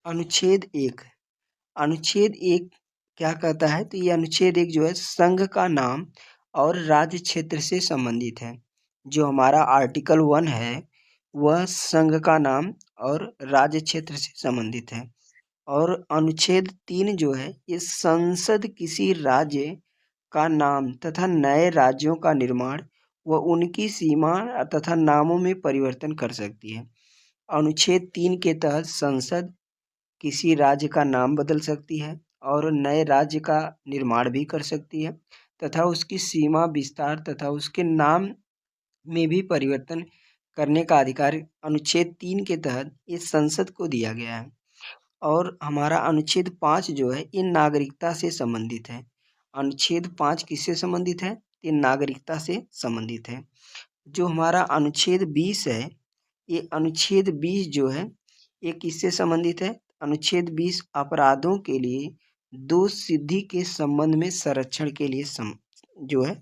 अनुच्छेद एक। अनुच्छेद एक क्या कहता है? तो ये अनुच्छेद एक जो है संघ का नाम और राज्य क्षेत्र से संबंधित है। जो हमारा आर्टिकल 1 है वह संघ का नाम और राज्य क्षेत्र से संबंधित है। और अनुच्छेद 3 जो है ये संसद किसी राज्य का नाम तथा नए राज्यों का निर्माण व उनकी सीमा तथा नामों में परिवर्तन कर सकती है। अनुच्छेद 3 के तहत संसद किसी राज्य का नाम बदल सकती है और नए राज्य का निर्माण भी कर सकती है तथा उसकी सीमा विस्तार तथा उसके नाम में भी परिवर्तन करने का अधिकार अनुच्छेद 3 के तहत इस संसद को दिया गया है। और हमारा अनुच्छेद 5 जो है ये नागरिकता से संबंधित है। अनुच्छेद 5 किससे संबंधित है? ये नागरिकता से संबंधित है। जो हमारा अनुच्छेद 20 है ये अनुच्छेद 20 जो है ये किससे संबंधित है? अनुच्छेद 20 अपराधों के लिए दोष सिद्धि के संबंध में संरक्षण के लिए जो है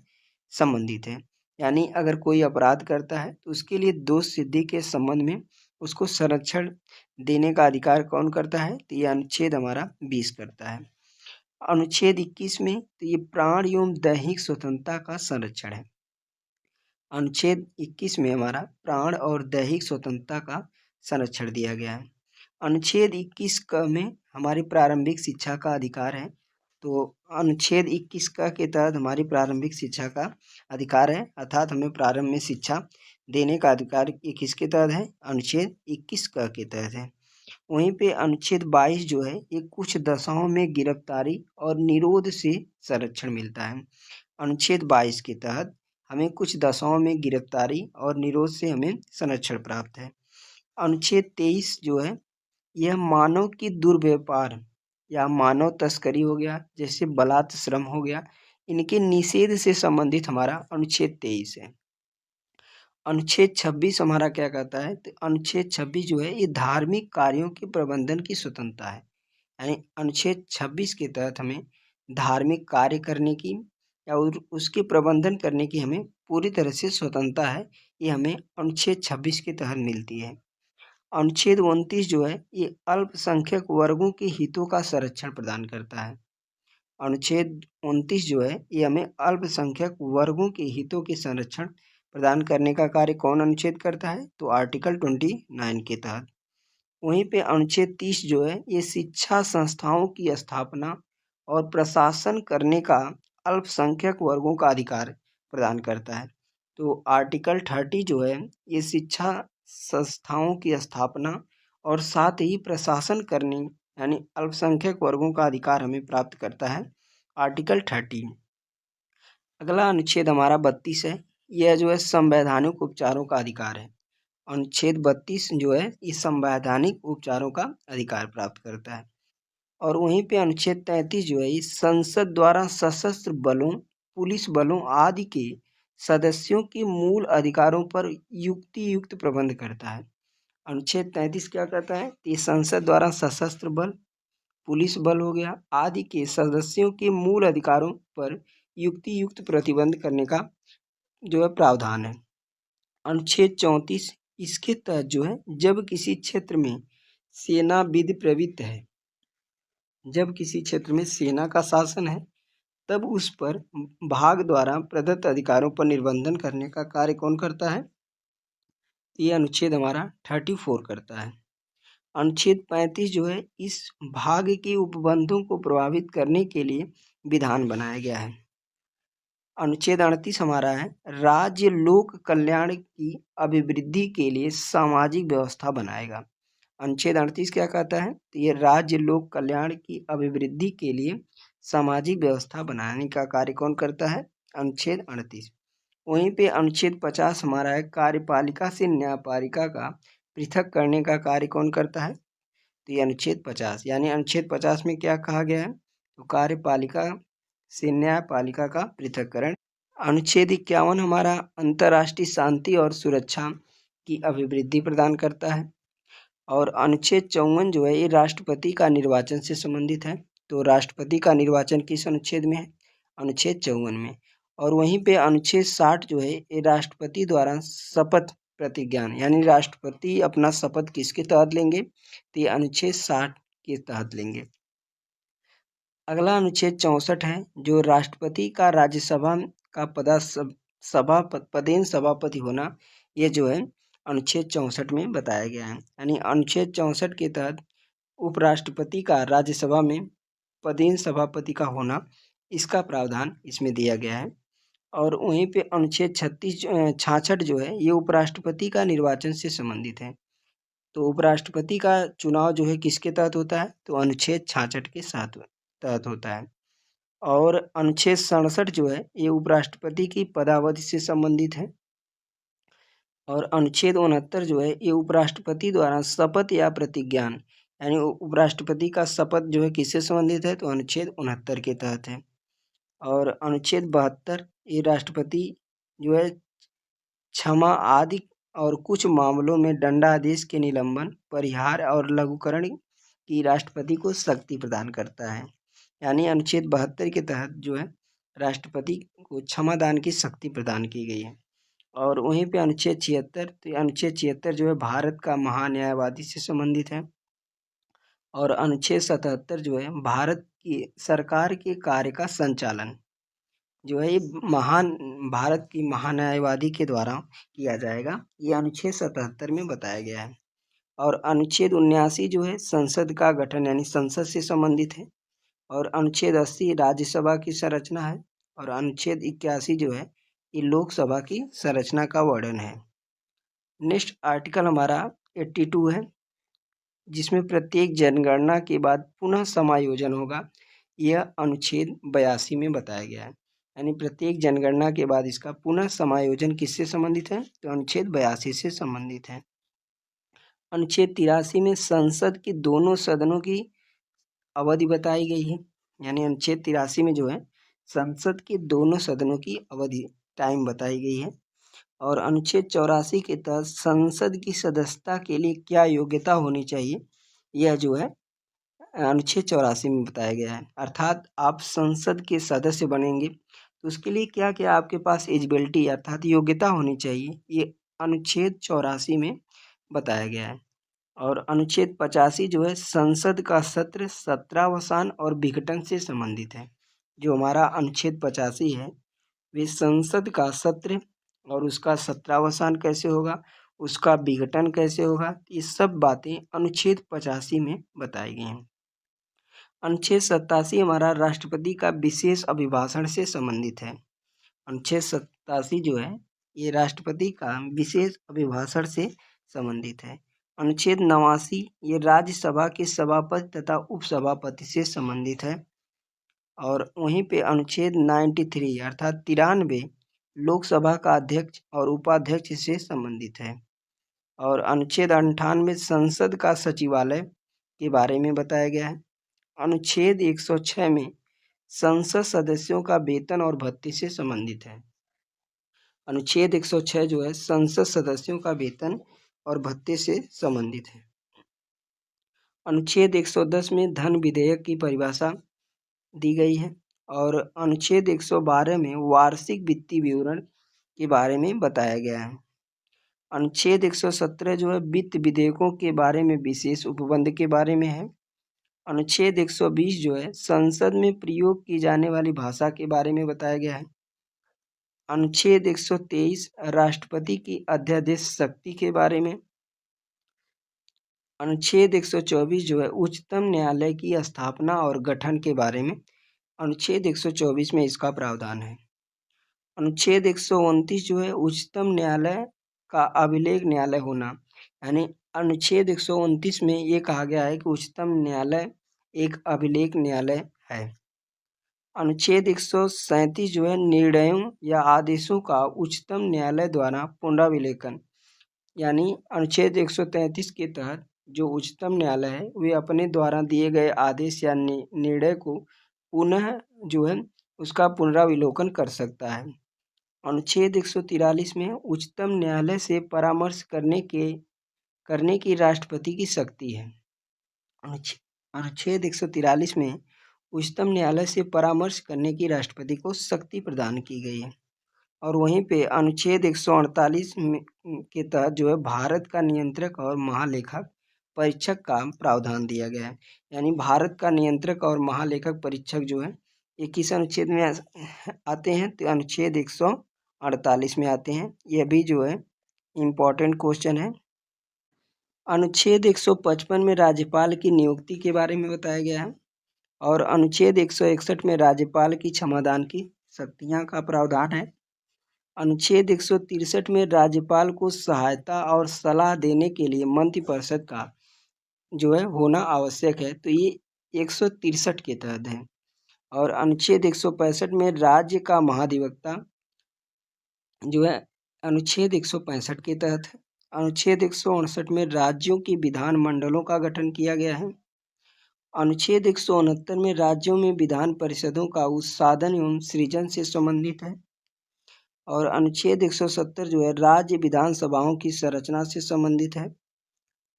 संबंधित है। यानी अगर कोई अपराध करता है तो उसके लिए दोष सिद्धि के संबंध में उसको संरक्षण देने का अधिकार कौन करता है? तो ये अनुच्छेद हमारा 20 करता है। अनुच्छेद 21 में तो ये प्राण एवं दैहिक स्वतंत्रता का संरक्षण है। अनुच्छेद 21 में हमारा प्राण और दैहिक स्वतंत्रता का संरक्षण दिया गया है। अनुच्छेद 21 क में हमारी प्रारंभिक शिक्षा का अधिकार है। तो अनुच्छेद 21 क के तहत हमारी प्रारंभिक शिक्षा का अधिकार है, अर्थात हमें प्रारंभ में शिक्षा देने का अधिकार ये किसके तहत है? अनुच्छेद 21 क के तहत है। वहीं पे अनुच्छेद 22 जो है ये कुछ दशाओं में गिरफ्तारी और निरोध से संरक्षण मिलता है। अनुच्छेद 22 के तहत हमें कुछ दशाओं में गिरफ्तारी और निरोध से हमें संरक्षण प्राप्त है। अनुच्छेद 23 जो है यह मानव की दुर्व्यापार या मानव तस्करी हो गया, जैसे बलात् श्रम हो गया, इनके निषेध से संबंधित हमारा अनुच्छेद 23 है। अनुच्छेद 26 हमारा क्या कहता है? तो अनुच्छेद 26 जो है ये धार्मिक कार्यों के प्रबंधन की स्वतंत्रता है। यानी अनुच्छेद 26 के तहत हमें धार्मिक कार्य करने की या उसके प्रबंधन करने की हमें पूरी तरह से स्वतंत्रता है। ये हमें अनुच्छेद 26 के तहत मिलती है। अनुच्छेद 29 जो है ये अल्पसंख्यक वर्गों के हितों का संरक्षण प्रदान करता है। अनुच्छेद 29 जो है ये हमें अल्पसंख्यक वर्गों के हितों के संरक्षण प्रदान करने का कार्य कौन अनुच्छेद करता है? तो आर्टिकल 29 के तहत। वहीं पे अनुच्छेद 30 जो है ये शिक्षा संस्थाओं की स्थापना और प्रशासन करने का अल्पसंख्यक वर्गों का अधिकार प्रदान करता है। तो आर्टिकल 30 जो है ये शिक्षा संस्थाओं की स्थापना और साथ ही प्रशासन करने यानी अल्पसंख्यक वर्गों का अधिकार हमें प्राप्त करता है आर्टिकल 30। अगला अनुच्छेद हमारा 32 है। यह जो है संवैधानिक उपचारों का अधिकार है। अनुच्छेद 32 जो है इस संवैधानिक उपचारों का अधिकार प्राप्त करता है। और वहीं पे अनुच्छेद 33 जो है इस संसद द्वारा सशस्त्र बलों, पुलिस बलों आदि के सदस्यों के मूल अधिकारों पर युक्त प्रबंध करता है। अनुच्छेद 33 क्या कहता है? ये संसद द्वारा सशस्त्र बल, पुलिस बल हो गया आदि के सदस्यों के मूल अधिकारों पर युक्त प्रतिबंध करने का जो है प्रावधान है। अनुच्छेद 34 इसके तहत जो है जब किसी क्षेत्र में सेना विधि प्रवृत्त है, जब किसी क्षेत्र में सेना का शासन है तब उस पर भाग द्वारा प्रदत्त अधिकारों पर निर्बंधन करने का कार्य कौन करता है? ये अनुच्छेद हमारा 34 करता है। अनुच्छेद 35 जो है इस भाग के उपबंधों को प्रभावित करने के लिए विधान बनाया गया है। अनुच्छेद 38 हमारा है राज्य लोक कल्याण की अभिवृद्धि के लिए सामाजिक व्यवस्था बनाएगा। अनुच्छेद 38 क्या कहता है? तो ये राज्य लोक कल्याण की अभिवृद्धि के लिए सामाजिक व्यवस्था बनाने का कार्य कौन करता है? अनुच्छेद 38। वहीं पे अनुच्छेद 50 हमारा है कार्यपालिका से न्यायपालिका का पृथक करने का कार्य कौन करता है? तो ये अनुच्छेद 50। यानी अनुच्छेद 50 में क्या कहा गया है? तो कार्यपालिका से न्यायपालिका का पृथक्करण। अनुच्छेद 51 हमारा अंतर्राष्ट्रीय शांति और सुरक्षा की अभिवृद्धि प्रदान करता है। और अनुच्छेद 54 जो है ये राष्ट्रपति का निर्वाचन से संबंधित है। तो राष्ट्रपति का निर्वाचन किस अनुच्छेद में है? अनुच्छेद 54 में। और वहीं पे अनुच्छेद 60 जो है ये राष्ट्रपति द्वारा शपथ प्रतिज्ञान यानी राष्ट्रपति अपना शपथ किसके तहत लेंगे? तो ये अनुच्छेद 60 के तहत लेंगे। अगला अनुच्छेद 64 है, जो राष्ट्रपति का राज्यसभा का पदेन सभापति होना, ये जो है अनुच्छेद 64 में बताया गया है। यानी अनुच्छेद 64 के तहत उपराष्ट्रपति का राज्यसभा में पदेन सभापति का होना, इसका प्रावधान इसमें दिया गया है। और वहीं पे अनुच्छेद 66 जो है, ये उपराष्ट्रपति का निर्वाचन से संबंधित है। तो उपराष्ट्रपति का चुनाव जो है किसके तहत होता है, तो अनुच्छेद 66 के साथ तहत होता है। और अनुच्छेद 67 जो है, ये उपराष्ट्रपति की पदावधि से संबंधित है। और अनुच्छेद 69 जो है, ये उपराष्ट्रपति द्वारा शपथ या प्रतिज्ञान, यानी उपराष्ट्रपति का शपथ जो है किससे संबंधित है, तो अनुच्छेद 69 के तहत है। और अनुच्छेद 72, ये राष्ट्रपति जो है क्षमा आदि और कुछ मामलों में दंडादेश के निलंबन, परिहार और लघुकरण की राष्ट्रपति को शक्ति प्रदान करता है। यानी अनुच्छेद 72 के तहत जो है राष्ट्रपति को क्षमादान की शक्ति प्रदान की गई है। और वहीं पे अनुच्छेद 76, तो अनुच्छेद 76 जो है भारत का महान्यायवादी से संबंधित है। और अनुच्छेद 77 जो है भारत की सरकार के कार्य का संचालन जो है, ये भारत की महान्यायवादी के द्वारा किया जाएगा, ये अनुच्छेद 77 में बताया गया है। और अनुच्छेद 79 जो है संसद का गठन, यानी संसद से संबंधित है। और अनुच्छेद 80 राज्यसभा की संरचना है। और अनुच्छेद 81 जो है, ये लोकसभा की संरचना का वर्णन है। नेक्स्ट आर्टिकल हमारा 82 है, जिसमें प्रत्येक जनगणना के बाद पुनः समायोजन होगा, यह अनुच्छेद 82 में बताया गया है। यानी प्रत्येक जनगणना के बाद इसका पुनः समायोजन किससे संबंधित है, तो अनुच्छेद 82 से संबंधित है। अनुच्छेद 83 में संसद के दोनों सदनों की अवधि बताई गई है। यानी अनुच्छेद 83 में जो है संसद के दोनों सदनों की अवधि टाइम बताई गई है। और अनुच्छेद 84 के तहत संसद की सदस्यता के लिए क्या योग्यता होनी चाहिए, यह जो है अनुच्छेद 84 में बताया गया है। अर्थात आप संसद के सदस्य बनेंगे तो उसके लिए क्या क्या आपके पास एलिजिबिलिटी अर्थात योग्यता होनी चाहिए, ये अनुच्छेद 84 में बताया गया है। और अनुच्छेद 85 जो है संसद का सत्र सत्रावसान और विघटन से संबंधित है। जो हमारा अनुच्छेद 85 है, वे संसद का सत्र और उसका सत्रावसान कैसे होगा, उसका विघटन कैसे होगा, ये सब बातें अनुच्छेद 85 में बताई गई हैं। अनुच्छेद 87 हमारा राष्ट्रपति का विशेष अभिभाषण से संबंधित है। अनुच्छेद 87 जो है, ये राष्ट्रपति का विशेष अभिभाषण से संबंधित है। अनुच्छेद 89 ये राज्यसभा के सभापति तथा उपसभापति से संबंधित है। और वहीं पे अनुच्छेद 93 अर्थात 93 लोकसभा का अध्यक्ष और उपाध्यक्ष से संबंधित है। और अनुच्छेद 98 संसद का सचिवालय के बारे में बताया गया है। अनुच्छेद 106 में संसद सदस्यों का वेतन और भत्ते से संबंधित है। अनुच्छेद 106 जो है संसद सदस्यों का वेतन और भत्ते से संबंधित है। अनुच्छेद 110 में धन विधेयक की परिभाषा दी गई है। और अनुच्छेद 112 में वार्षिक वित्तीय विवरण के बारे में बताया गया है। अनुच्छेद 117 जो है वित्त विधेयकों के बारे में विशेष उपबंध के बारे में है। अनुच्छेद 120 जो है संसद में प्रयोग की जाने वाली भाषा के बारे में बताया गया है। अनुच्छेद 123 राष्ट्रपति की अध्यादेश शक्ति के बारे में। अनुच्छेद 124 जो है उच्चतम न्यायालय की स्थापना और गठन के बारे में, अनुच्छेद 124 में इसका प्रावधान है। अनुच्छेद 129 जो है उच्चतम न्यायालय का अभिलेख न्यायालय होना, यानी अनुच्छेद 129 में ये कहा गया है कि उच्चतम न्यायालय एक अभिलेख न्यायालय है। अनुच्छेद 137 जो है निर्णयों या आदेशों का उच्चतम न्यायालय द्वारा पुनराविलेखन, यानी अनुच्छेद 133 के तहत जो उच्चतम न्यायालय है वे अपने द्वारा दिए गए आदेश या निर्णय को पुनः जो है उसका पुनराविलोकन कर सकता है। अनुच्छेद 143 में उच्चतम न्यायालय से परामर्श करने की राष्ट्रपति की शक्ति है। अनुच्छेद 143 में उच्चतम न्यायालय से परामर्श करने की राष्ट्रपति को शक्ति प्रदान की गई है। और वहीं पे अनुच्छेद 148 के तहत जो है भारत का नियंत्रक और महालेखक परीक्षक का प्रावधान दिया गया है। यानी भारत का नियंत्रक और महालेखक परीक्षक जो है ये किस अनुच्छेद में आते हैं? तो अनुच्छेद 148 में आते हैं। यह भी जो है इम्पोर्टेंट क्वेश्चन है। अनुच्छेद 155 में राज्यपाल की नियुक्ति के बारे में बताया गया है और अनुच्छेद 161 में राज्यपाल की क्षमादान की शक्तियां का प्रावधान है। अनुच्छेद 163 में राज्यपाल को सहायता और सलाह देने के लिए मंत्रिपरिषद का जो है होना आवश्यक है, तो ये 163 के तहत है। और अनुच्छेद 165 में राज्य का महाधिवक्ता जो है अनुच्छेद 165 के तहत है। अनुच्छेद 159 में राज्यों की विधान मंडलों का गठन किया गया है। अनुच्छेद 169 में राज्यों में विधान परिषदों का उत्साधन एवं सृजन से संबंधित है। और अनुच्छेद 170 जो है राज्य विधानसभाओं की संरचना से संबंधित है।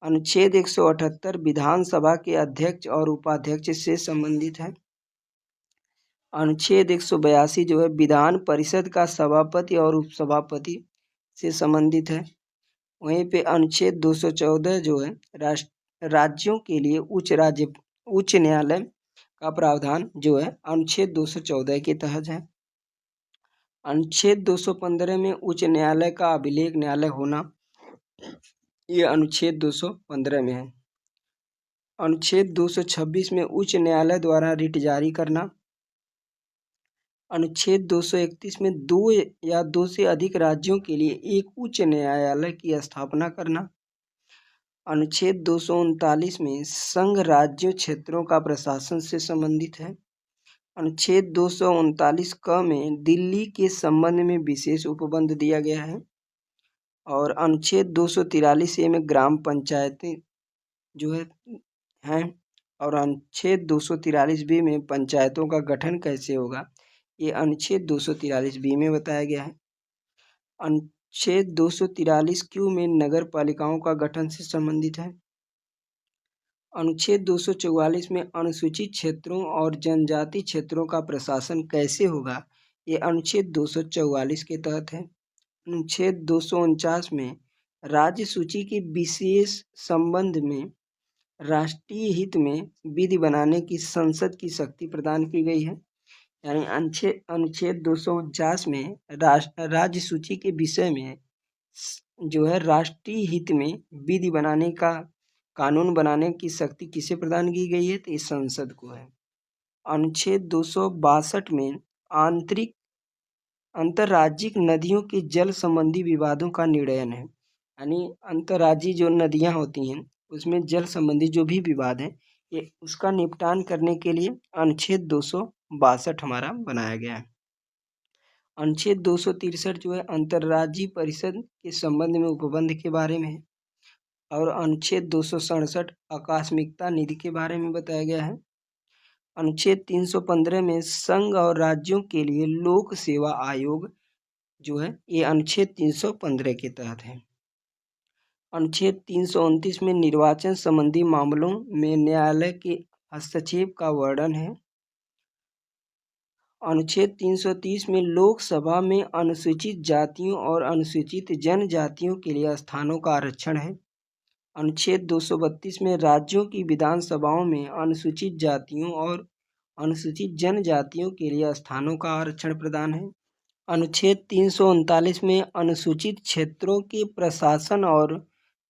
अनुच्छेद 178 विधानसभा के अध्यक्ष और उपाध्यक्ष से संबंधित है। अनुच्छेद 182 जो है विधान परिषद का सभापति और उपसभापति से संबंधित है। वहीं पे अनुच्छेद 214 जो है राज्यों के लिए उच्च न्यायालय का प्रावधान जो है अनुच्छेद 214 के तहत है। अनुच्छेद 215 में उच्च न्यायालय का अभिलेख न्यायालय होना, ये अनुच्छेद 215 में है। अनुच्छेद 226 में उच्च न्यायालय द्वारा रिट जारी करना। अनुच्छेद 231 में दो या दो से अधिक राज्यों के लिए एक उच्च न्यायालय की स्थापना करना। अनुच्छेद 239 में संघ राज्यों क्षेत्रों का प्रशासन से संबंधित है। अनुच्छेद 239 क में दिल्ली के संबंध में विशेष उपबंध दिया गया है। और अनुच्छेद 243 ए में ग्राम पंचायतें जो है हैं। और अनुच्छेद 243 बी में पंचायतों का गठन कैसे होगा, ये अनुच्छेद 243 बी में बताया गया है। अनुच्छेद 243 क्यू में नगर पालिकाओं का गठन से संबंधित है। अनुच्छेद 244 में अनुसूचित क्षेत्रों और जनजाति क्षेत्रों का प्रशासन कैसे होगा, ये अनुच्छेद 244 के तहत है। अनुच्छेद 249 में राज्य सूची के विशेष संबंध में राष्ट्रीय हित में विधि बनाने की संसद की शक्ति प्रदान की गई है। यानी अनुच्छेद 249 में राज्य सूची के विषय में जो है राष्ट्रीय हित में विधि बनाने का कानून बनाने की शक्ति किसे प्रदान की गई है, तो इस संसद को है। अनुच्छेद 262 में अंतर्राज्यिक नदियों के जल संबंधी विवादों का निर्णयन है। यानी अंतर्राज्यीय जो नदियां होती हैं उसमें जल संबंधी जो भी विवाद है ये उसका निपटान करने के लिए अनुच्छेद 262 हमारा बनाया गया है। अनुच्छेद 263 जो है अंतर्राज्यीय परिषद के संबंध में उपबंध के बारे में है। और अनुच्छेद 267 आकस्मिकता निधि के बारे में बताया गया है। अनुच्छेद 315 में संघ और राज्यों के लिए लोक सेवा आयोग जो है ये अनुच्छेद 315 के तहत है। अनुच्छेद 329 में निर्वाचन संबंधी मामलों में न्यायालय के हस्तक्षेप का वर्णन है। अनुच्छेद 330 में लोकसभा में अनुसूचित जातियों और अनुसूचित जनजातियों के लिए स्थानों का आरक्षण है। अनुच्छेद 232 में राज्यों की विधानसभाओं में अनुसूचित जातियों और अनुसूचित जनजातियों के लिए स्थानों का आरक्षण प्रदान है। अनुच्छेद 339 में अनुसूचित क्षेत्रों के प्रशासन और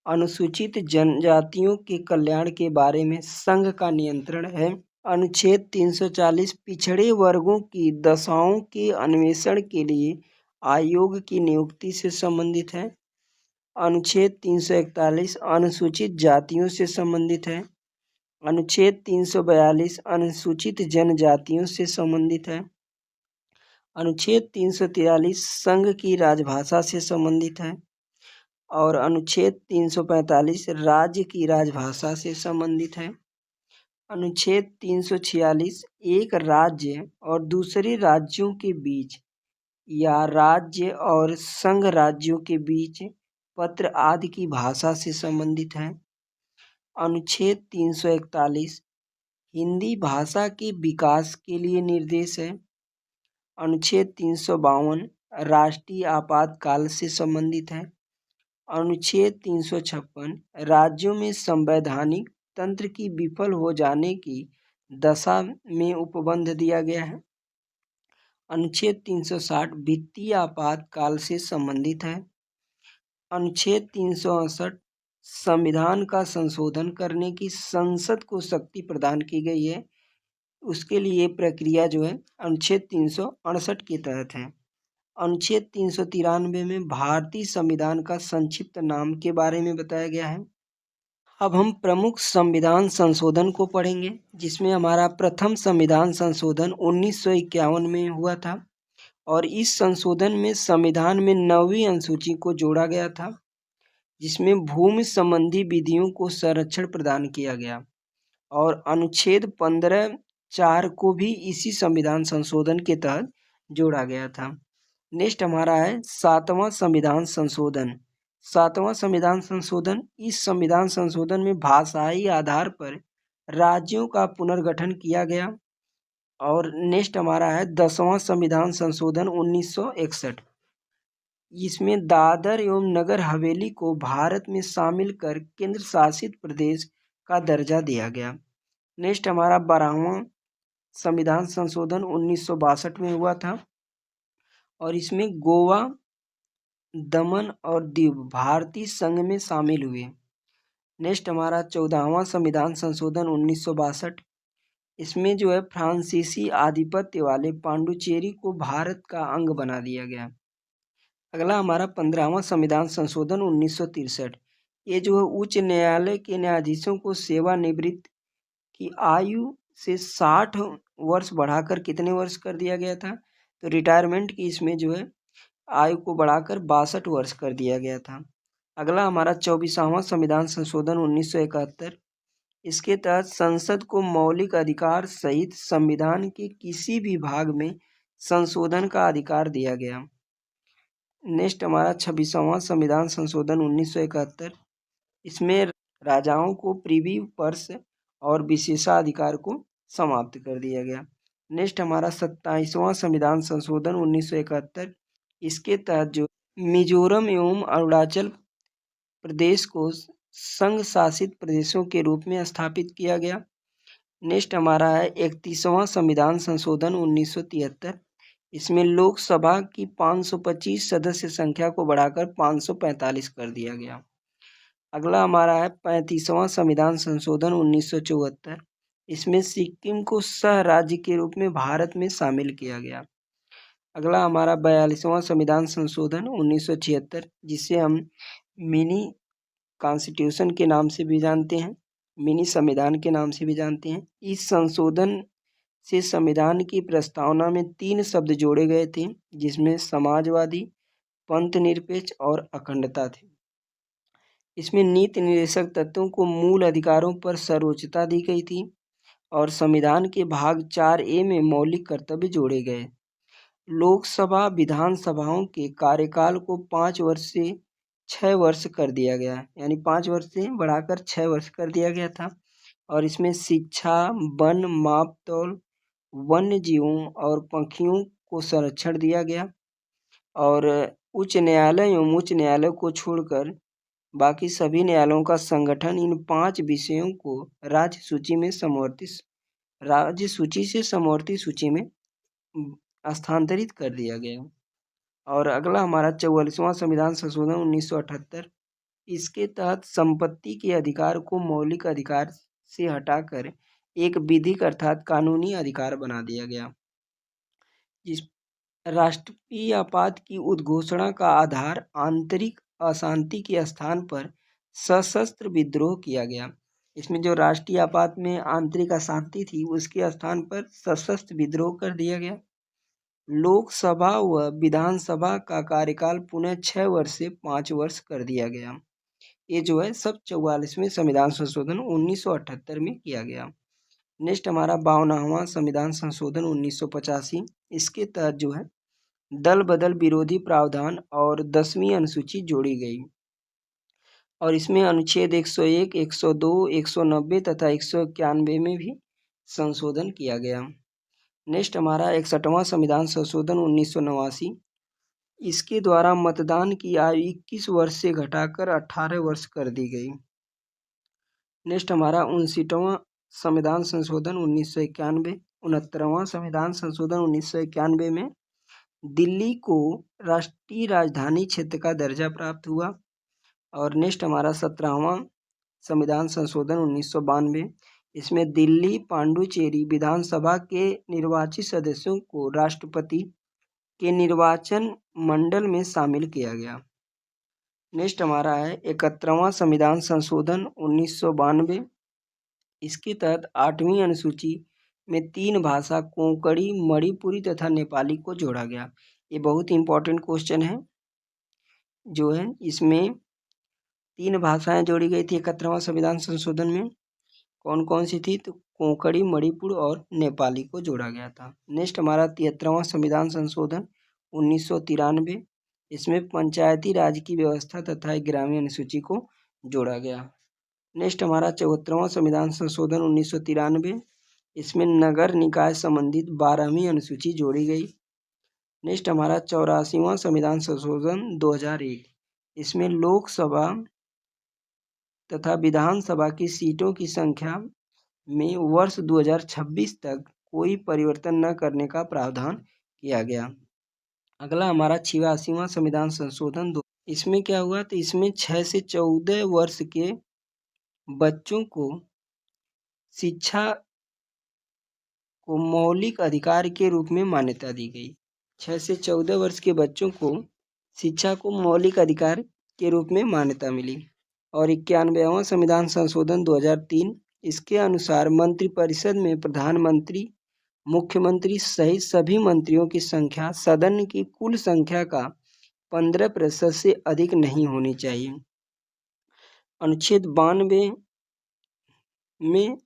अनुसूचित जनजातियों के कल्याण के बारे में संघ का नियंत्रण है। अनुच्छेद 340 पिछड़े वर्गों की दशाओं के अन्वेषण के लिए आयोग की नियुक्ति से संबंधित है। अनुच्छेद 341 अनुसूचित जातियों से संबंधित है। अनुच्छेद 342 अनुसूचित जनजातियों से संबंधित है। अनुच्छेद 343 संघ की राजभाषा से संबंधित है। और अनुच्छेद 345 राज्य की राजभाषा से संबंधित है। अनुच्छेद 346 एक राज्य और दूसरे राज्यों के बीच या राज्य और संघ राज्यों के बीच पत्र आदि की भाषा से संबंधित है। अनुच्छेद 341 हिंदी भाषा के विकास के लिए निर्देश है। अनुच्छेद 352 राष्ट्रीय आपातकाल से संबंधित है। अनुच्छेद 356 राज्यों में संवैधानिक तंत्र की विफल हो जाने की दशा में उपबंध दिया गया है। अनुच्छेद 360 वित्तीय आपातकाल से संबंधित है। अनुच्छेद 368 संविधान का संशोधन करने की संसद को शक्ति प्रदान की गई है। उसके लिए प्रक्रिया जो है अनुच्छेद 368 के तहत है। अनुच्छेद 393 में भारतीय संविधान का संक्षिप्त नाम के बारे में बताया गया है। अब हम प्रमुख संविधान संशोधन को पढ़ेंगे, जिसमें हमारा प्रथम संविधान संशोधन 1951 में हुआ था और इस संशोधन में संविधान में 9वीं अनुसूची को जोड़ा गया था, जिसमें भूमि संबंधी विधियों को संरक्षण प्रदान किया गया और अनुच्छेद 15(4) को भी इसी संविधान संशोधन के तहत जोड़ा गया था। नेक्स्ट हमारा है 7वां संविधान संशोधन। 7वां संविधान संशोधन, इस संविधान संशोधन में भाषाई आधार पर राज्यों का पुनर्गठन किया गया। और नेक्स्ट हमारा है 10वां संविधान संशोधन 1961। इसमें दादर एवं नगर हवेली को भारत में शामिल कर केंद्र शासित प्रदेश का दर्जा दिया गया। नेक्स्ट हमारा 12वां संविधान संशोधन 1962 में हुआ था और इसमें गोवा, दमन और दीव भारतीय संघ में शामिल हुए। नेक्स्ट हमारा 14वां संविधान संशोधन 1962। इसमें जो है फ्रांसीसी आधिपत्य वाले पांडुचेरी को भारत का अंग बना दिया गया। अगला हमारा 15वां संविधान संशोधन 1963। ये जो है उच्च न्यायालय के न्यायाधीशों को सेवानिवृत्त की आयु से 60 वर्ष बढ़ाकर कितने वर्ष कर दिया गया था? तो रिटायरमेंट की इसमें जो है आयु को बढ़ाकर 62 वर्ष कर दिया गया था। अगला हमारा 24वां संविधान संशोधन 1971। इसके तहत संसद को मौलिक अधिकार सहित संविधान के किसी भी भाग में संशोधन का अधिकार दिया गया। नेक्स्ट हमारा 26वां संविधान संशोधन 1971। इसमें राजाओं को प्रिवी पर्स और विशेषाधिकार को समाप्त कर दिया गया। नेक्स्ट हमारा 27वां संविधान संशोधन 1971। इसके तहत जो मिजोरम एवं अरुणाचल प्रदेश को संघ शासित प्रदेशों के रूप में स्थापित किया गया। नेक्स्ट हमारा है 31वां संविधान संशोधन 1973। इसमें लोकसभा की 525 सदस्य संख्या को बढ़ाकर 545 कर दिया गया। अगला हमारा है 35वां संविधान संशोधन 1974। इसमें सिक्किम को सह राज्य के रूप में भारत में शामिल किया गया। अगला हमारा 42वां संविधान संशोधन 1976, जिसे हम मिनी कॉन्स्टिट्यूशन के नाम से भी जानते हैं, मिनी संविधान के नाम से भी जानते हैं। इस संशोधन से संविधान की प्रस्तावना में 3 शब्द जोड़े गए थे, जिसमें समाजवादी, पंथ निरपेक्ष और अखंडता थे। इसमें नीति निर्देशक तत्वों को मूल अधिकारों पर सर्वोच्चता दी गई थी और संविधान के भाग 4A में मौलिक कर्तव्य जोड़े गए। लोकसभा विधानसभाओं के कार्यकाल को 5 वर्ष से 6 वर्ष कर दिया गया, यानी 5 वर्ष से बढ़ाकर 6 वर्ष कर दिया गया था। और इसमें शिक्षा, वन, मापतौल, वन्य जीवों और पक्षियों को संरक्षण दिया गया। और उच्च न्यायालय एवं उच्च न्यायालय को छोड़कर बाकी सभी न्यायालयों का संगठन इन 5 विषयों को राज्य सूची से समवर्ती सूची में स्थानांतरित कर दिया गया। और अगला हमारा 44वां संविधान संशोधन 1978। इसके तहत संपत्ति के अधिकार को मौलिक अधिकार से हटाकर एक विधिक अर्थात कानूनी अधिकार बना दिया गया। जिस राष्ट्रीय आपात की उद्घोषणा का आधार आंतरिक अशांति के स्थान पर सशस्त्र विद्रोह किया गया। इसमें जो राष्ट्रीय आपात में आंतरिक अशांति थी, उसके स्थान पर सशस्त्र विद्रोह कर दिया गया। लोकसभा व विधानसभा का कार्यकाल पुनः 6 वर्ष से 5 वर्ष कर दिया गया। ये जो है सब 44वें संविधान संशोधन 1978 में किया गया। नेक्स्ट हमारा 52वां संविधान संशोधन 1985। इसके तहत जो है दल बदल विरोधी प्रावधान और 10वीं अनुसूची जोड़ी गई और इसमें अनुच्छेद 101, 102, 190 तथा 191 में भी संशोधन किया गया। नेक्स्ट हमारा 61वां संविधान संशोधन 1989। इसके द्वारा मतदान की आयु 21 वर्ष से घटाकर 18 वर्ष कर दी गई। नेक्स्ट हमारा 59वां संविधान संशोधन 1991। 69वां संविधान संशोधन 1991 में दिल्ली को राष्ट्रीय राजधानी क्षेत्र का दर्जा प्राप्त हुआ। और नेक्स्ट हमारा 17वां संविधान संशोधन 1992। इसमें दिल्ली पांडुचेरी विधानसभा के निर्वाचित सदस्यों को राष्ट्रपति के निर्वाचन मंडल में शामिल किया गया। नेक्स्ट हमारा है 71वां संविधान संशोधन 1992। इसके तहत 8वीं अनुसूची में 3 भाषा कोंकणी, मणिपुरी तथा नेपाली को जोड़ा गया। ये बहुत इंपॉर्टेंट क्वेश्चन है जो है। इसमें 3 भाषाएं जोड़ी गई थी 71वां संविधान संशोधन में। कौन कौन सी थी? तो कोंकणी, मणिपुर और नेपाली को जोड़ा गया था। नेक्स्ट हमारा 73वां संविधान संशोधन 1993। इसमें पंचायती राज की व्यवस्था तथा ग्रामीण अनुसूची को जोड़ा गया। नेक्स्ट हमारा 74वां संविधान संशोधन 1993। इसमें नगर निकाय संबंधित 12वीं अनुसूची जोड़ी गई। नेक्स्ट हमारा 84वां संविधान संशोधन 2001। इसमें लोकसभा तथा विधानसभा की सीटों की संख्या में वर्ष 2026 तक कोई परिवर्तन न करने का प्रावधान किया गया। अगला हमारा 86वां संविधान संशोधन इसमें क्या हुआ? तो इसमें 6 से 14 वर्ष के बच्चों को शिक्षा को मौलिक अधिकार के रूप में मान्यता दी गई। 6 से 14 वर्ष के बच्चों को शिक्षा को मौलिक अधिकार के रूप में मान्यता मिली। और 91वां संविधान संशोधन 2003। इसके अनुसार मंत्रिपरिषद में प्रधानमंत्री, मुख्यमंत्री सहित सभी मंत्रियों की संख्या सदन की कुल संख्या का 15% से अधिक नहीं होनी चाहिए। अनुच्छेद 92 में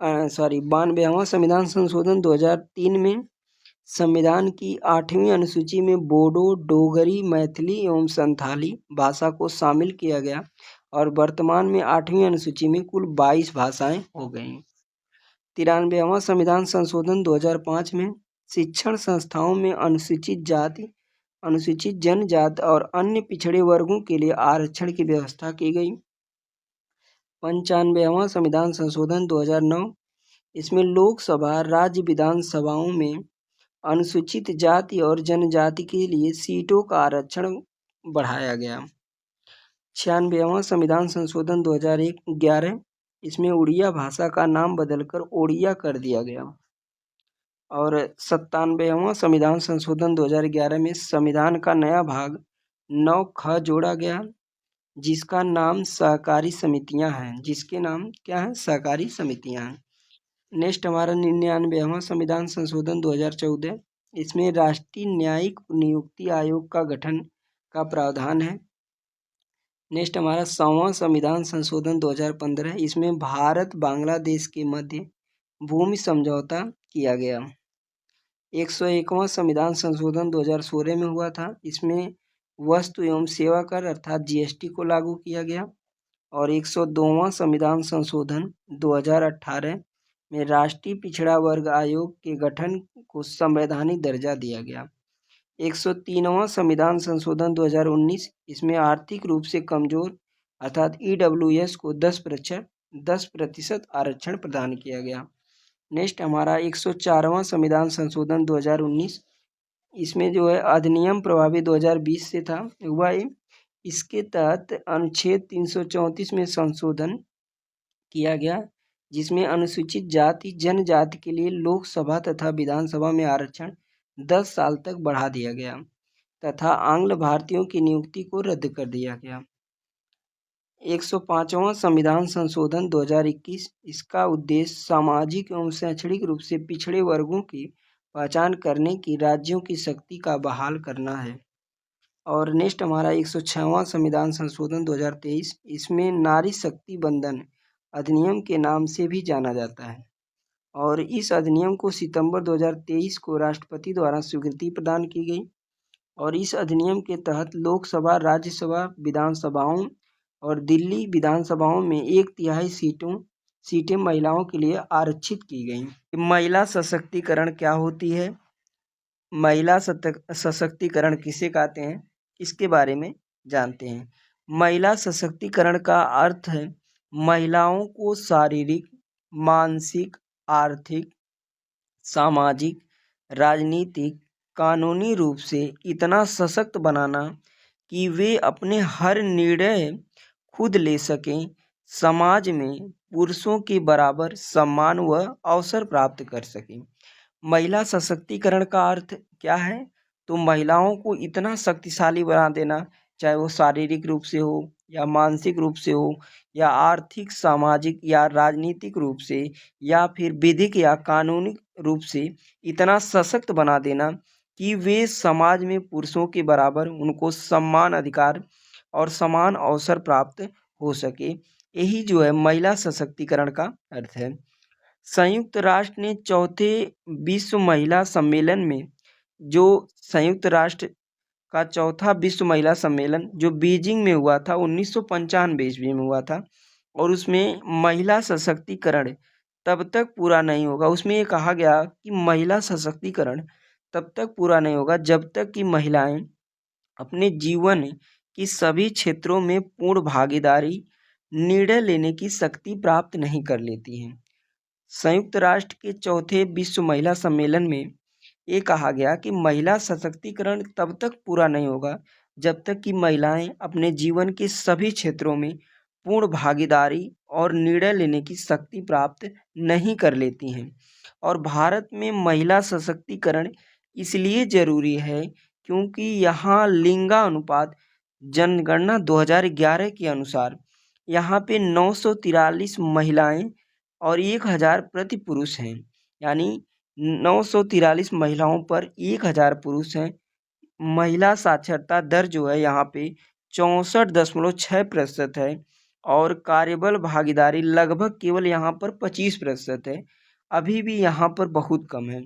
92वां संविधान संशोधन 2003 में संविधान की 8वीं अनुसूची में बोडो, डोगरी, मैथिली एवं संथाली भाषा को शामिल किया गया। और वर्तमान में 8वीं अनुसूची में कुल 22 भाषाएं हो गईं। 93वां संविधान संशोधन 2005 में शिक्षण संस्थाओं में अनुसूचित जाति, अनुसूचित जनजाति और अन्य पिछड़े वर्गों के लिए आरक्षण की व्यवस्था की गई। 95वां संविधान संशोधन 2009। इसमें लोकसभा, राज्य विधानसभाओं में अनुसूचित जाति और जनजाति के लिए सीटों का आरक्षण बढ़ाया गया। 96वां संविधान संशोधन 2011। इसमें उड़िया भाषा का नाम बदलकर ओड़िया कर दिया गया। और 97वां संविधान संशोधन 2011 में संविधान का नया भाग 9ख जोड़ा गया, जिसका नाम सहकारी समितियां हैं। जिसके नाम क्या है? सहकारी समितियां हैं। नेक्स्ट हमारा 99वां संविधान संशोधन 2014। इसमें राष्ट्रीय न्यायिक नियुक्ति आयोग का गठन का प्रावधान है। नेक्स्ट हमारा 100वां संविधान संशोधन 2015। इसमें भारत बांग्लादेश के मध्य भूमि समझौता किया गया। 101वां संविधान संशोधन 2016 में हुआ था। इसमें वस्तु एवं सेवा कर अर्थात जीएसटी को लागू किया गया। और 102वां संविधान संशोधन 2018 में राष्ट्रीय पिछड़ा वर्ग आयोग के गठन को संवैधानिक दर्जा दिया गया। 103वां संविधान संशोधन 2019। इसमें आर्थिक रूप से कमजोर अर्थात ईडब्ल्यूएस को 10% आरक्षण प्रदान किया गया। नेक्स्ट हमारा 104वां संविधान संशोधन 2019। इसमें जो है अधिनियम प्रभावी 2020 से था हुआ है। इसके तहत अनुच्छेद 334 में संशोधन किया गया, जिसमें अनुसूचित जाति जनजाति के लिए लोकसभा तथा विधानसभा में आरक्षण 10 साल तक बढ़ा दिया गया तथा आंग्ल भारतीयों की नियुक्ति को रद्द कर दिया गया। 105वां संविधान संशोधन 2021। इसका उद्देश्य सामाजिक एवं शैक्षणिक रूप से पिछड़े वर्गों की पहचान करने की राज्यों की शक्ति का बहाल करना है। और नेक्स्ट हमारा 106वां संविधान संशोधन 2023। इसमें नारी शक्ति बंधन अधिनियम के नाम से भी जाना जाता है। और इस अधिनियम को सितंबर 2023 को राष्ट्रपति द्वारा स्वीकृति प्रदान की गई। और इस अधिनियम के तहत लोकसभा, राज्यसभा, विधानसभाओं और दिल्ली विधानसभाओं में 1/3 सीटें महिलाओं के लिए आरक्षित की गई। महिला सशक्तिकरण क्या होती है? महिला सशक्तिकरण किसे कहते हैं, इसके बारे में जानते हैं। महिला सशक्तिकरण का अर्थ है महिलाओं को शारीरिक, मानसिक, आर्थिक, सामाजिक, राजनीतिक, कानूनी रूप से इतना सशक्त बनाना कि वे अपने हर निर्णय खुद ले सकें, समाज में पुरुषों के बराबर सम्मान व अवसर प्राप्त कर सकें। महिला सशक्तिकरण का अर्थ क्या है? तो महिलाओं को इतना शक्तिशाली बना देना, चाहे वो शारीरिक रूप से हो या मानसिक रूप से हो या आर्थिक, सामाजिक या राजनीतिक रूप से या फिर विधिक या कानूनी रूप से इतना सशक्त बना देना कि वे समाज में पुरुषों के बराबर उनको सम्मान, अधिकार और समान अवसर प्राप्त हो सके। यही जो है महिला सशक्तिकरण का अर्थ है। संयुक्त राष्ट्र ने चौथे विश्व महिला सम्मेलन में, जो संयुक्त राष्ट्र का चौथा विश्व महिला सम्मेलन जो बीजिंग में हुआ था 1995 ईस्वी में हुआ था, और उसमें महिला सशक्तिकरण तब तक पूरा नहीं होगा। उसमें ये कहा गया कि महिला सशक्तिकरण तब तक पूरा नहीं होगा जब तक कि महिलाएं अपने जीवन की सभी क्षेत्रों में पूर्ण भागीदारी, निर्णय लेने की शक्ति प्राप्त नहीं कर लेती हैं। संयुक्त राष्ट्र के चौथे विश्व महिला सम्मेलन में ये कहा गया कि महिला सशक्तिकरण तब तक पूरा नहीं होगा जब तक कि महिलाएं अपने जीवन के सभी क्षेत्रों में पूर्ण भागीदारी और निर्णय लेने की शक्ति प्राप्त नहीं कर लेती हैं। और भारत में महिला सशक्तिकरण इसलिए जरूरी है क्योंकि यहाँ लिंगानुपात जनगणना 2011 के अनुसार यहाँ पे 943 महिलाएं और 1000 प्रति पुरुष हैं, यानी 943 महिलाओं पर 1000 पुरुष हैं। महिला साक्षरता दर जो है यहाँ पे 64.6% है और कार्यबल भागीदारी लगभग केवल यहाँ पर 25% है। अभी भी यहाँ पर बहुत कम है।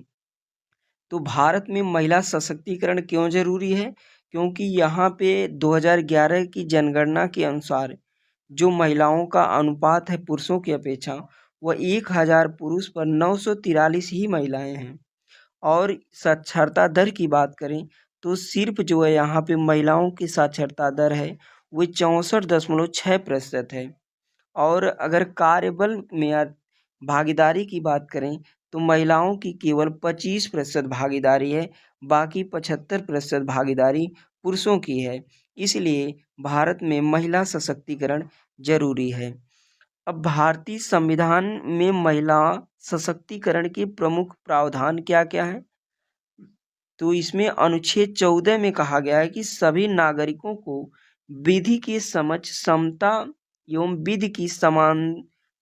तो भारत में महिला सशक्तिकरण क्यों जरूरी है? क्योंकि यहाँ पे 2011 की जनगणना के अनुसार जो महिलाओं का अनुपात है पुरुषों की अपेक्षा, वह 1000 पुरुष पर 943 ही महिलाएं हैं। और साक्षरता दर की बात करें तो सिर्फ जो है यहाँ पे महिलाओं की साक्षरता दर है वो 64.6% है। और अगर कार्यबल में भागीदारी की बात करें तो महिलाओं की केवल 25% भागीदारी है, बाकी 75% भागीदारी पुरुषों की है। इसलिए भारत में महिला सशक्तिकरण जरूरी है। अब भारतीय संविधान में महिला सशक्तिकरण के प्रमुख प्रावधान क्या क्या हैं? तो इसमें अनुच्छेद 14 में कहा गया है कि सभी नागरिकों को विधि के समक्ष समता एवं विधि की समान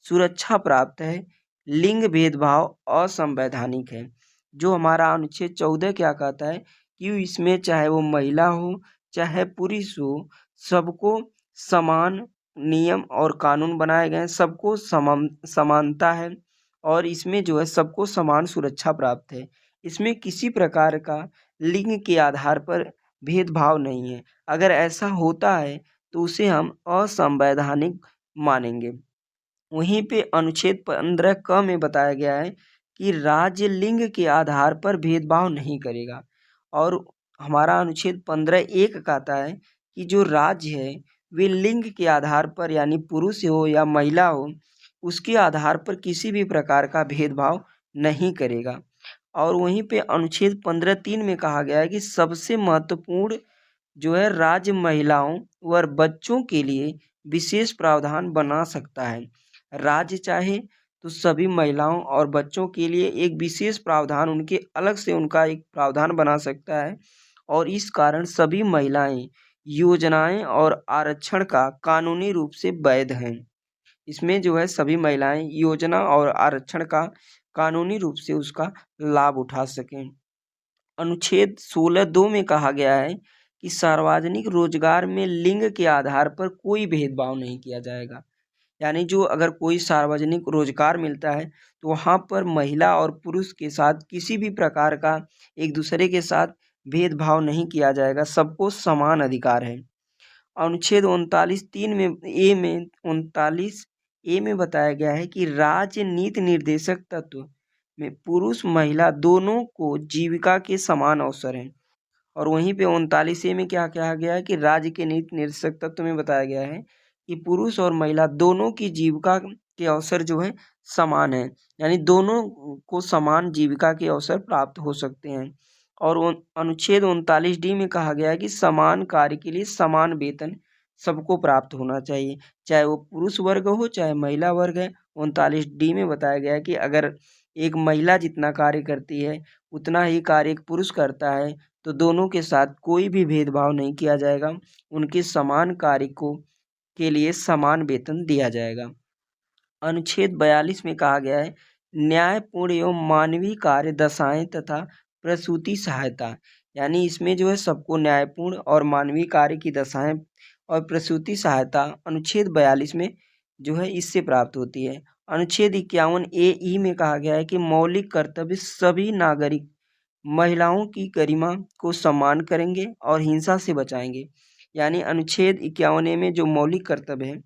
सुरक्षा प्राप्त है। लिंग भेदभाव असंवैधानिक है। जो हमारा अनुच्छेद 14 क्या कहता है कि इसमें चाहे वो महिला हो चाहे पुरुष हो, सबको समान नियम और कानून बनाए गए हैं, सबको समानता है और इसमें जो है सबको समान सुरक्षा प्राप्त है। इसमें किसी प्रकार का लिंग के आधार पर भेदभाव नहीं है। अगर ऐसा होता है तो उसे हम असंवैधानिक मानेंगे। वहीं पे अनुच्छेद 15 क में बताया गया है कि राज्य लिंग के आधार पर भेदभाव नहीं करेगा। और हमारा अनुच्छेद 15(1) कहता है कि जो राज्य है वे लिंग के आधार पर, यानी पुरुष हो या महिला हो, उसके आधार पर किसी भी प्रकार का भेदभाव नहीं करेगा। और वहीं पे अनुच्छेद 15(3) में कहा गया है कि सबसे महत्वपूर्ण जो है राज्य महिलाओं व बच्चों के लिए विशेष प्रावधान बना सकता है। राज्य चाहे तो सभी महिलाओं और बच्चों के लिए एक विशेष प्रावधान, उनके अलग से उनका एक प्रावधान बना सकता है और इस कारण सभी महिलाएं योजनाएं और आरक्षण का कानूनी रूप से वैध हैं। इसमें जो है सभी महिलाएं योजना और आरक्षण का कानूनी रूप से उसका लाभ उठा सकें। अनुच्छेद 16(2) में कहा गया है कि सार्वजनिक रोजगार में लिंग के आधार पर कोई भेदभाव नहीं किया जाएगा। यानी जो अगर कोई सार्वजनिक रोजगार मिलता है तो वहाँ पर महिला और पुरुष के साथ किसी भी प्रकार का एक दूसरे के साथ भेदभाव नहीं किया जाएगा, सबको समान अधिकार है। अनुच्छेद 39(3) में 39 ए में बताया गया है कि राज्य नीति निर्देशक तत्व में पुरुष महिला दोनों को जीविका के समान अवसर हैं। और वहीं पे 39 में क्या कहा गया है कि राज्य के नीति निर्देशक तत्व में बताया गया है कि पुरुष और महिला दोनों की जीविका के अवसर जो है समान है, यानी दोनों को समान जीविका के अवसर प्राप्त हो सकते हैं। और अनुच्छेद 39D में कहा गया है कि समान कार्य के लिए समान वेतन सबको प्राप्त होना चाहिए, चाहे वो पुरुष वर्ग हो चाहे महिला वर्ग है। 39D में बताया गया है कि अगर एक महिला जितना कार्य करती है उतना ही कार्य एक पुरुष करता है तो दोनों के साथ कोई भी भेदभाव नहीं किया जाएगा, उनके समान कार्य को के लिए समान वेतन दिया जाएगा। अनुच्छेद 42 में कहा गया है न्यायपूर्ण एवं मानवीय कार्य दशाएं तथा प्रसूति सहायता, यानी इसमें जो है सबको न्यायपूर्ण और मानवीय कार्य की दशाएं और प्रसूति सहायता अनुच्छेद 42 में जो है इससे प्राप्त होती है। अनुच्छेद 51A में कहा गया है कि मौलिक कर्तव्य सभी नागरिक महिलाओं की गरिमा को सम्मान करेंगे और हिंसा से बचाएंगे। यानी अनुच्छेद 51A में जो मौलिक कर्तव्य है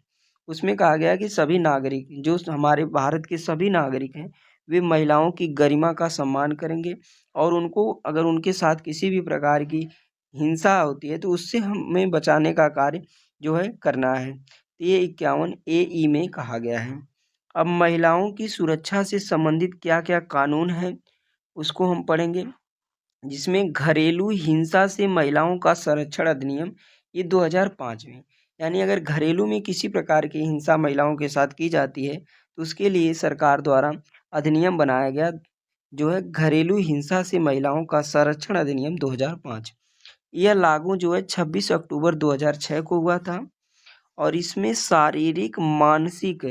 उसमें कहा गया है कि सभी नागरिक जो हमारे भारत के सभी नागरिक हैं वे महिलाओं की गरिमा का सम्मान करेंगे और उनको अगर उनके साथ किसी भी प्रकार की हिंसा होती है तो उससे हमें बचाने का कार्य जो है करना है। तो ये 51A में कहा गया है। अब महिलाओं की सुरक्षा से संबंधित क्या क्या कानून है उसको हम पढ़ेंगे, जिसमें घरेलू हिंसा से महिलाओं का संरक्षण अधिनियम ये 2005 में, यानी अगर घरेलू में किसी प्रकार की हिंसा महिलाओं के साथ की जाती है तो उसके लिए सरकार द्वारा अधिनियम बनाया गया जो है घरेलू हिंसा से महिलाओं का संरक्षण अधिनियम 2005। यह लागू जो है 26 अक्टूबर 2006 को हुआ था और इसमें शारीरिक, मानसिक,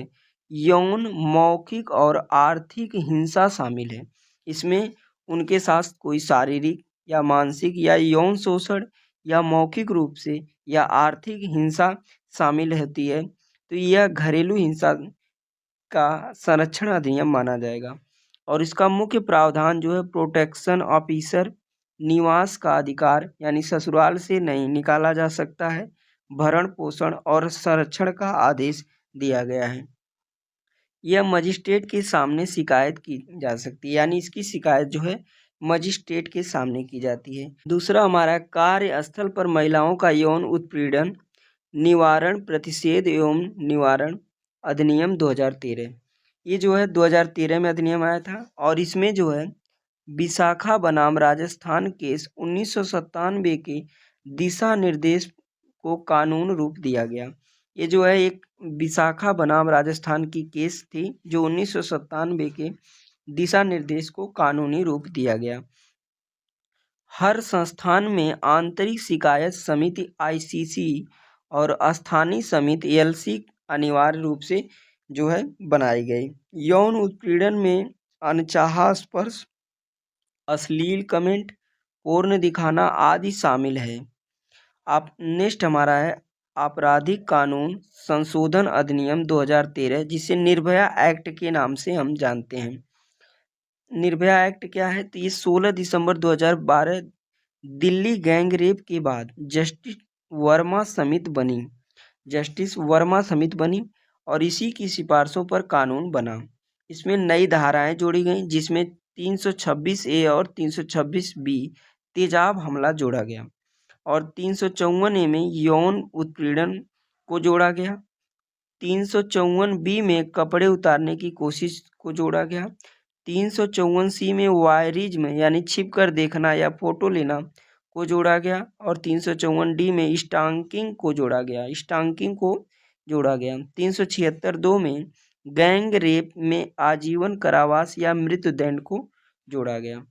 यौन, मौखिक और आर्थिक हिंसा शामिल है। इसमें उनके साथ कोई शारीरिक या मानसिक या यौन शोषण या मौखिक रूप से या आर्थिक हिंसा शामिल होती है तो यह घरेलू हिंसा का संरक्षण अधिनियम माना जाएगा। और इसका मुख्य प्रावधान जो है प्रोटेक्शन ऑफिसर, निवास का अधिकार यानी ससुराल से नहीं निकाला जा सकता है, भरण पोषण और संरक्षण का आदेश दिया गया है। यह मजिस्ट्रेट के सामने शिकायत की जा सकती है, यानी इसकी शिकायत जो है मजिस्ट्रेट के सामने की जाती है। दूसरा हमारा कार्यस्थल पर महिलाओं का यौन उत्पीड़न निवारण प्रतिषेध एवं निवारण अधिनियम 2013। ये जो है 2013 में अधिनियम आया था और इसमें जो है विशाखा बनाम राजस्थान केस 1997 के दिशा निर्देश को कानून रूप दिया गया। ये जो है एक विशाखा बनाम राजस्थान की केस थी जो 1997 के दिशा निर्देश को कानूनी रूप दिया गया। हर संस्थान में आंतरिक शिकायत समिति ICC और स्थानीय समिति LC अनिवार्य रूप से जो है बनाई गई। यौन उत्पीड़न में अनचाहा स्पर्श, अश्लील कमेंट, पोर्न दिखाना आदि शामिल है। आप नेक्स्ट हमारा है आपराधिक कानून संशोधन अधिनियम 2013, जिसे निर्भया एक्ट के नाम से हम जानते हैं। निर्भया एक्ट क्या है तो ये 16 दिसंबर 2012 दिल्ली गैंग रेप के बाद जस्टिस वर्मा समिति बनी और इसी की सिफारिशों पर कानून बना। इसमें नई धाराएं जोड़ी गई जिसमें 326A और 326B तेजाब हमला जोड़ा गया और 354A में यौन उत्पीड़न को जोड़ा गया। 354B में कपड़े उतारने की कोशिश को जोड़ा गया। 354C में वायरिज्म यानी छिप कर देखना या फोटो लेना को जोड़ा गया और 354D में स्टांकिंग को जोड़ा गया। 376(2) में गैंग रेप में आजीवन कारावास या मृत्युदंड को जोड़ा गया।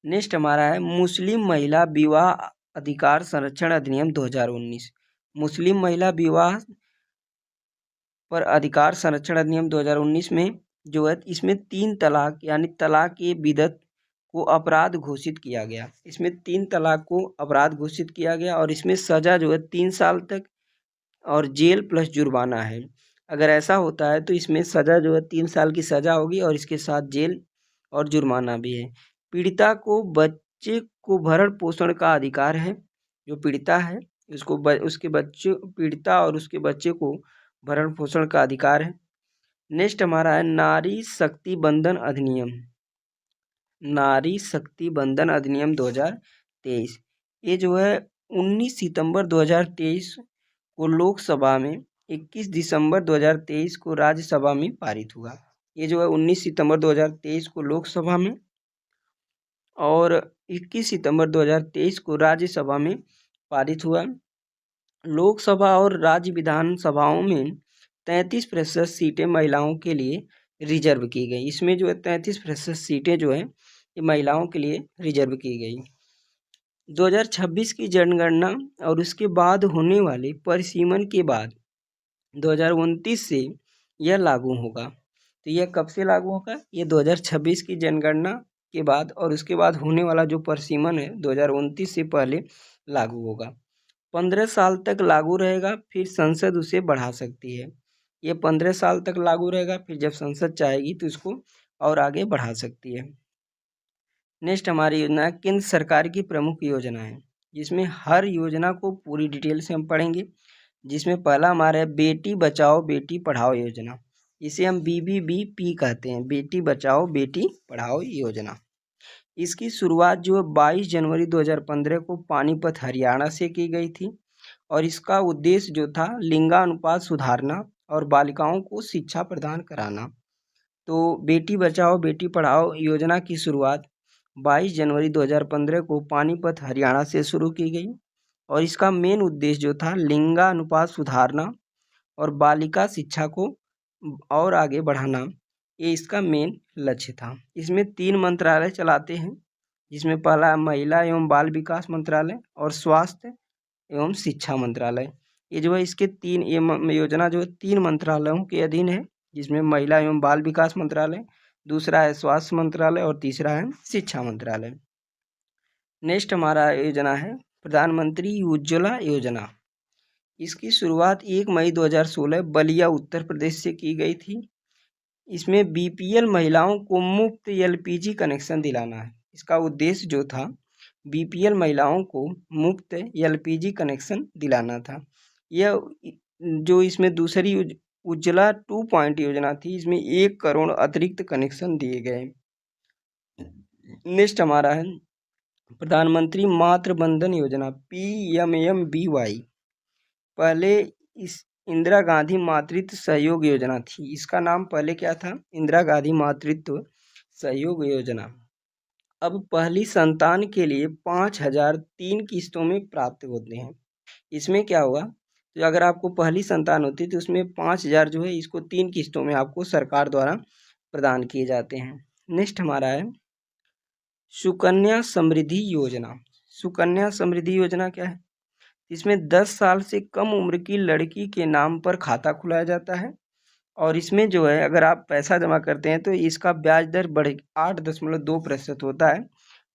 नेक्स्ट हमारा है मुस्लिम महिला विवाह अधिकार संरक्षण अधिनियम 2019। मुस्लिम महिला विवाह पर अधिकार संरक्षण अधिनियम 2019 में जो है इसमें 3 तलाक यानी तलाक ए बिदअत को अपराध घोषित किया गया। इसमें 3 तलाक को अपराध घोषित किया गया और इसमें सजा जो है 3 साल तक और जेल प्लस जुर्माना है। अगर ऐसा होता है तो इसमें सजा जो है 3 साल की सजा होगी और इसके साथ जेल और जुर्माना भी है। पीड़िता को बच्चे को भरण पोषण का अधिकार है। जो पीड़िता है उसको उसके बच्चे पीड़िता और उसके बच्चे को भरण पोषण का अधिकार है। नेक्स्ट हमारा है नारी शक्ति बंधन अधिनियम। नारी शक्ति बंधन अधिनियम 2023। ये जो है 19 सितंबर 2023 को लोकसभा में, 21 दिसंबर 2023 को राज्यसभा में पारित हुआ। ये जो है 19 सितंबर 2023 को लोकसभा में और 21 सितंबर 2023 को राज्यसभा में पारित हुआ। लोकसभा और राज्य विधानसभाओं में 33% सीटें महिलाओं के लिए रिजर्व की गई। इसमें जो है 33% सीटें जो है ये महिलाओं के लिए रिजर्व की गई। 2026 की जनगणना और उसके बाद होने वाले परिसीमन के बाद 2029 से यह लागू होगा। तो यह कब से लागू होगा? ये 2026 की जनगणना के बाद और उसके बाद होने वाला जो परिसीमन है 2029 से पहले लागू होगा। 15 साल तक लागू रहेगा, फिर संसद उसे बढ़ा सकती है। ये 15 साल तक लागू रहेगा, फिर जब संसद चाहेगी तो इसको और आगे बढ़ा सकती है। नेक्स्ट हमारी योजना केंद्र सरकार की प्रमुख योजना है, जिसमें हर योजना को पूरी डिटेल से हम पढ़ेंगे। जिसमें पहला हमारा है बेटी बचाओ बेटी पढ़ाओ योजना, इसे हम BBBP कहते हैं, बेटी बचाओ बेटी पढ़ाओ योजना। इसकी शुरुआत जो है 22 जनवरी 2015 को पानीपत हरियाणा से की गई थी और इसका उद्देश्य जो था लिंगानुपात सुधारना और बालिकाओं को शिक्षा प्रदान कराना। तो बेटी बचाओ बेटी पढ़ाओ योजना की शुरुआत 22 जनवरी 2015 को पानीपत हरियाणा से शुरू की गई और इसका मेन उद्देश्य जो था लिंगानुपात सुधारना और बालिका शिक्षा को और आगे बढ़ाना, ये इसका मेन लक्ष्य था। इसमें 3 मंत्रालय चलाते हैं, जिसमें पहला महिला एवं बाल विकास मंत्रालय और स्वास्थ्य एवं शिक्षा मंत्रालय। ये जो है इसके 3 योजना जो है 3 मंत्रालयों के अधीन है, जिसमें महिला एवं बाल विकास मंत्रालय, दूसरा है स्वास्थ्य मंत्रालय और तीसरा है शिक्षा मंत्रालय। नेक्स्ट हमारा योजना है प्रधानमंत्री उज्ज्वला योजना। इसकी शुरुआत 1 मई 2016 बलिया उत्तर प्रदेश से की गई थी। इसमें BPL महिलाओं को मुफ्त LPG कनेक्शन दिलाना है। इसका उद्देश्य जो था BPL महिलाओं को मुफ्त LPG कनेक्शन दिलाना था। यह जो इसमें दूसरी उज्ज्वला 2 योजना थी, इसमें 1 करोड़ अतिरिक्त कनेक्शन दिए गए। नेक्स्ट हमारा है प्रधानमंत्री मातृ बंधन योजना PMMBY। पहले इस इंदिरा गांधी मातृत्व सहयोग योजना थी, इसका नाम पहले क्या था? इंदिरा गांधी मातृत्व सहयोग योजना। अब पहली संतान के लिए 5,000 3 किस्तों में प्राप्त होते हैं। इसमें क्या हुआ, तो अगर आपको पहली संतान होती है तो उसमें 5,000 जो है इसको 3 किस्तों में आपको सरकार द्वारा प्रदान किए जाते हैं। नेक्स्ट हमारा है सुकन्या समृद्धि योजना। सुकन्या समृद्धि योजना क्या है? इसमें 10 साल से कम उम्र की लड़की के नाम पर खाता खुलाया जाता है और इसमें जो है अगर आप पैसा जमा करते हैं तो इसका ब्याज दर 8.2% होता है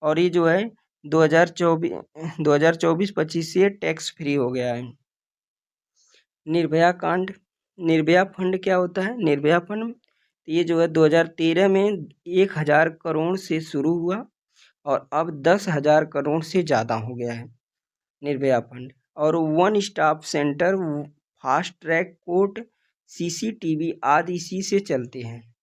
और ये जो है 2024-25 से टैक्स फ्री हो गया है। निर्भया कांड, निर्भया फंड क्या होता है? निर्भया फंड ये जो है 2013 में 1,000 करोड़ से शुरू हुआ और अब 10,000 करोड़ से ज़्यादा हो गया है निर्भया फंड। और one stop centre, fast track court, CCTV आदि इसी से चलते हैं।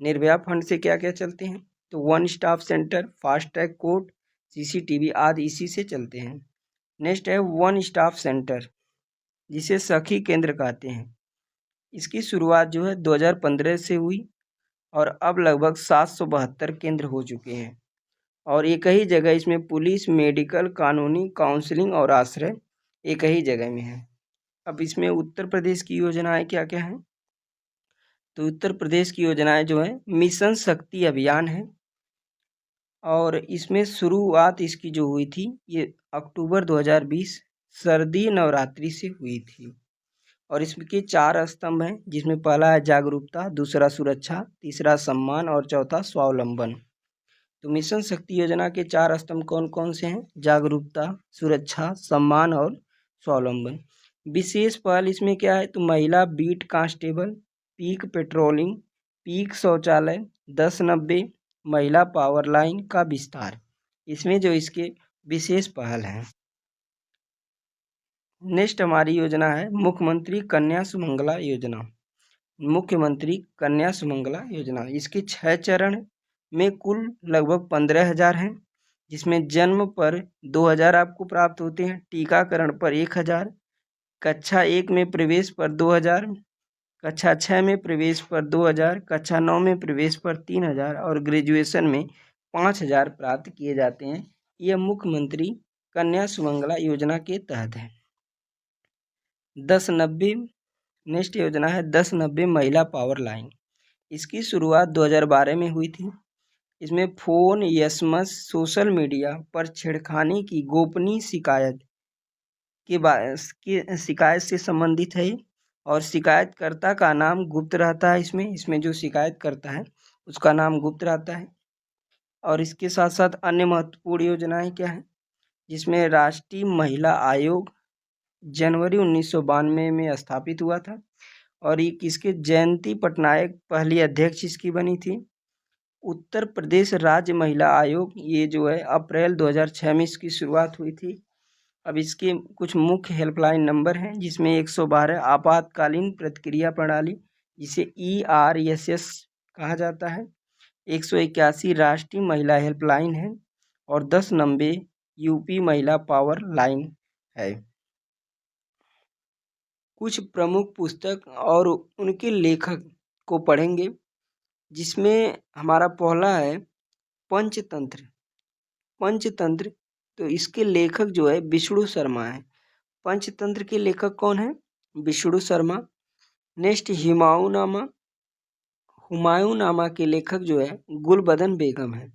निर्भया फंड से क्या क्या चलते हैं? तो one stop centre, fast track court, CCTV आदि इसी से चलते हैं। नेक्स्ट है वन स्टॉप सेंटर, जिसे सखी केंद्र कहते हैं। इसकी शुरुआत जो है 2015 से हुई और अब लगभग 772 केंद्र हो चुके हैं और एक ही जगह इसमें पुलिस, मेडिकल, कानूनी, काउंसलिंग और आश्रय एक ही जगह में है। अब इसमें उत्तर प्रदेश की योजनाएं क्या क्या हैं? तो उत्तर प्रदेश की योजनाएं जो है मिशन शक्ति अभियान है और इसमें शुरुआत इसकी जो हुई थी ये अक्टूबर 2020 सर्दी नवरात्रि से हुई थी और इसके 4 स्तंभ हैं, जिसमें पहला है जागरूकता, दूसरा सुरक्षा, तीसरा सम्मान और चौथा स्वावलंबन। तो मिशन शक्ति योजना के 4 स्तंभ कौन कौन से हैं? जागरूकता, सुरक्षा, सम्मान और स्वावलंबन। विशेष पहल इसमें क्या है? तो महिला beat constable, pink patrolling, pink शौचालय, 1090, महिला पावर लाइन का विस्तार, इसमें जो इसके विशेष पहल हैं। नेक्स्ट हमारी योजना है मुख्यमंत्री कन्या सुमंगला योजना। मुख्यमंत्री कन्या सुमंगला योजना। इसके 6 चरण में कुल लगभग 15,000 हैं, जिसमें जन्म पर 2,000 आपको प्राप्त होते हैं, टीकाकरण पर 1,000, कक्षा 1 में प्रवेश पर 2,000, कक्षा 6 में प्रवेश पर 2,000, कक्षा 9 में प्रवेश पर 3,000 और ग्रेजुएशन में 5,000 प्राप्त किए जाते हैं। यह मुख्यमंत्री कन्या सुमंगला योजना के तहत है। 1090 नेक्स्ट योजना है 1090 महिला पावर लाइन। इसकी शुरुआत 2012 में हुई थी। इसमें फोन, एसएमएस, सोशल मीडिया पर छेड़खानी की गोपनीय शिकायत की शिकायत से संबंधित है और शिकायतकर्ता का नाम गुप्त रहता है। इसमें जो शिकायत करता है उसका नाम गुप्त रहता है। और इसके साथ साथ अन्य महत्वपूर्ण योजनाएं क्या है, जिसमें राष्ट्रीय महिला आयोग जनवरी 1992 में स्थापित हुआ था और ये किसके जयंती पटनायक पहली अध्यक्ष इसकी बनी थी। उत्तर प्रदेश राज्य महिला आयोग, ये जो है अप्रैल 2006 में इसकी शुरुआत हुई थी। अब इसके कुछ मुख्य हेल्पलाइन नंबर हैं, जिसमें 112 आपातकालीन प्रतिक्रिया प्रणाली, जिसे ERSS कहा जाता है, 181 राष्ट्रीय महिला हेल्पलाइन है और 1090 यूपी महिला पावर लाइन है। कुछ प्रमुख पुस्तक और उनके लेखक को पढ़ेंगे, जिसमें हमारा पहला है पंचतंत्र। पंचतंत्र, तो इसके लेखक जो है विष्णु शर्मा है। पंचतंत्र के लेखक कौन है? विष्णु शर्मा। नेक्स्ट हुमायूंनामा के लेखक जो है गुलबदन बेगम है।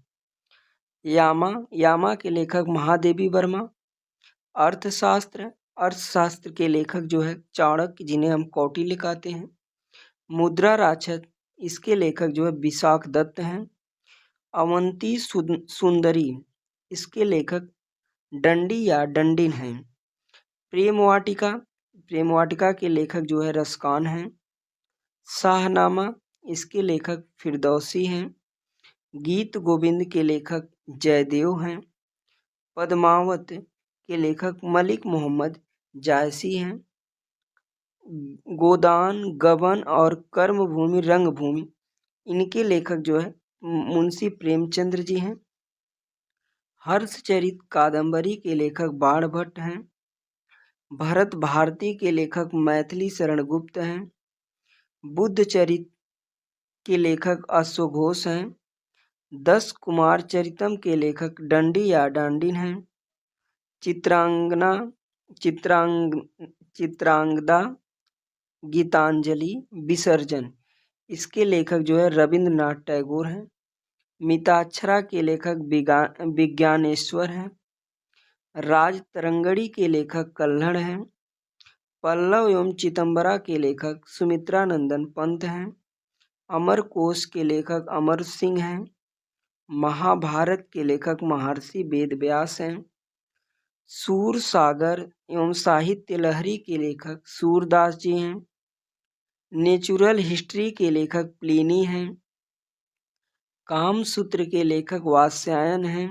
यामा के लेखक महादेवी वर्मा। अर्थशास्त्र के लेखक जो है चाणक्य, जिन्हें हम कौटिल्य कहते हैं। मुद्रा राक्षस, इसके लेखक जो है विशाख दत्त हैं। अवंती सुंदरी, इसके लेखक डंडी या डंडिन हैं। प्रेम वाटिका के लेखक जो है रसकान हैं। शाहनामा, इसके लेखक फिरदौसी हैं। गीत गोविंद के लेखक जयदेव हैं। पद्मावत के लेखक मलिक मोहम्मद जायसी हैं। गोदान, गबन और कर्मभूमि रंगभूमि, इनके लेखक जो है मुंशी प्रेमचंद्र जी हैं। हर्षचरित कादंबरी के लेखक बाण भट्ट हैं। भरत भारती के लेखक मैथिली शरण गुप्त हैं। बुद्धचरित के लेखक अश्वघोष हैं। 10 कुमार चरितम के लेखक डंडी या डांडिन हैं। चित्रांगदा गीतांजलि विसर्जन, इसके लेखक जो है रविंद्रनाथ टैगोर हैं। मिताक्षरा के लेखक विज्ञानेश्वर हैं। राजतरंगड़ी के लेखक कल्हड़ हैं। पल्लव एवं चिदंबरा के लेखक सुमित्रानंदन पंत हैं। अमरकोश के लेखक अमर सिंह हैं। महाभारत के लेखक महर्षि वेदव्यास हैं। सूर सागर एवं साहित्य लहरी के लेखक सूरदास जी हैं। नेचुरल हिस्ट्री के लेखक प्लिनी हैं। कामसूत्र के लेखक वात्स्यायन हैं।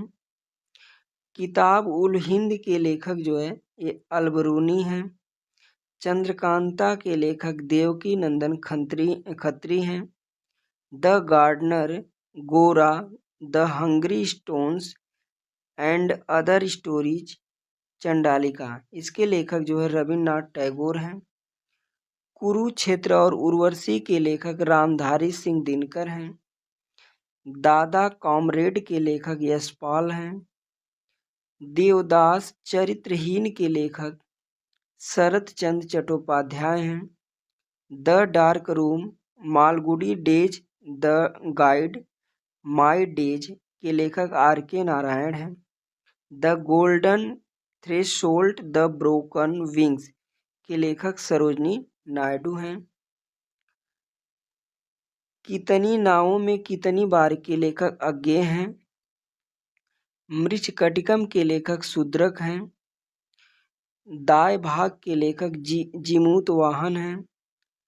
किताब उल हिंद के लेखक जो है ये अलबरूनी हैं। चंद्रकांता के लेखक देवकी नंदन खत्री हैं। The gardener, Gora, the hungry stones and other stories, Chandalika, इसके लेखक जो है रविन्द्रनाथ टैगोर हैं। कुरुक्षेत्र और उर्वशी के लेखक रामधारी सिंह दिनकर हैं। दादा कॉमरेड के लेखक यशपाल हैं। देवदास चरित्रहीन के लेखक शरत चंद्र चट्टोपाध्याय हैं। The dark room, Malgudi days, the guide, my days के लेखक RK नारायण हैं। The golden threshold, the broken wings के लेखक सरोजनी नायडू हैं। कितनी नावों में कितनी बार के लेखक अज्ञेय हैं। मृच्छकटिकम के लेखक शूद्रक हैं। दाय भाग के लेखक जिमूत वाहन हैं।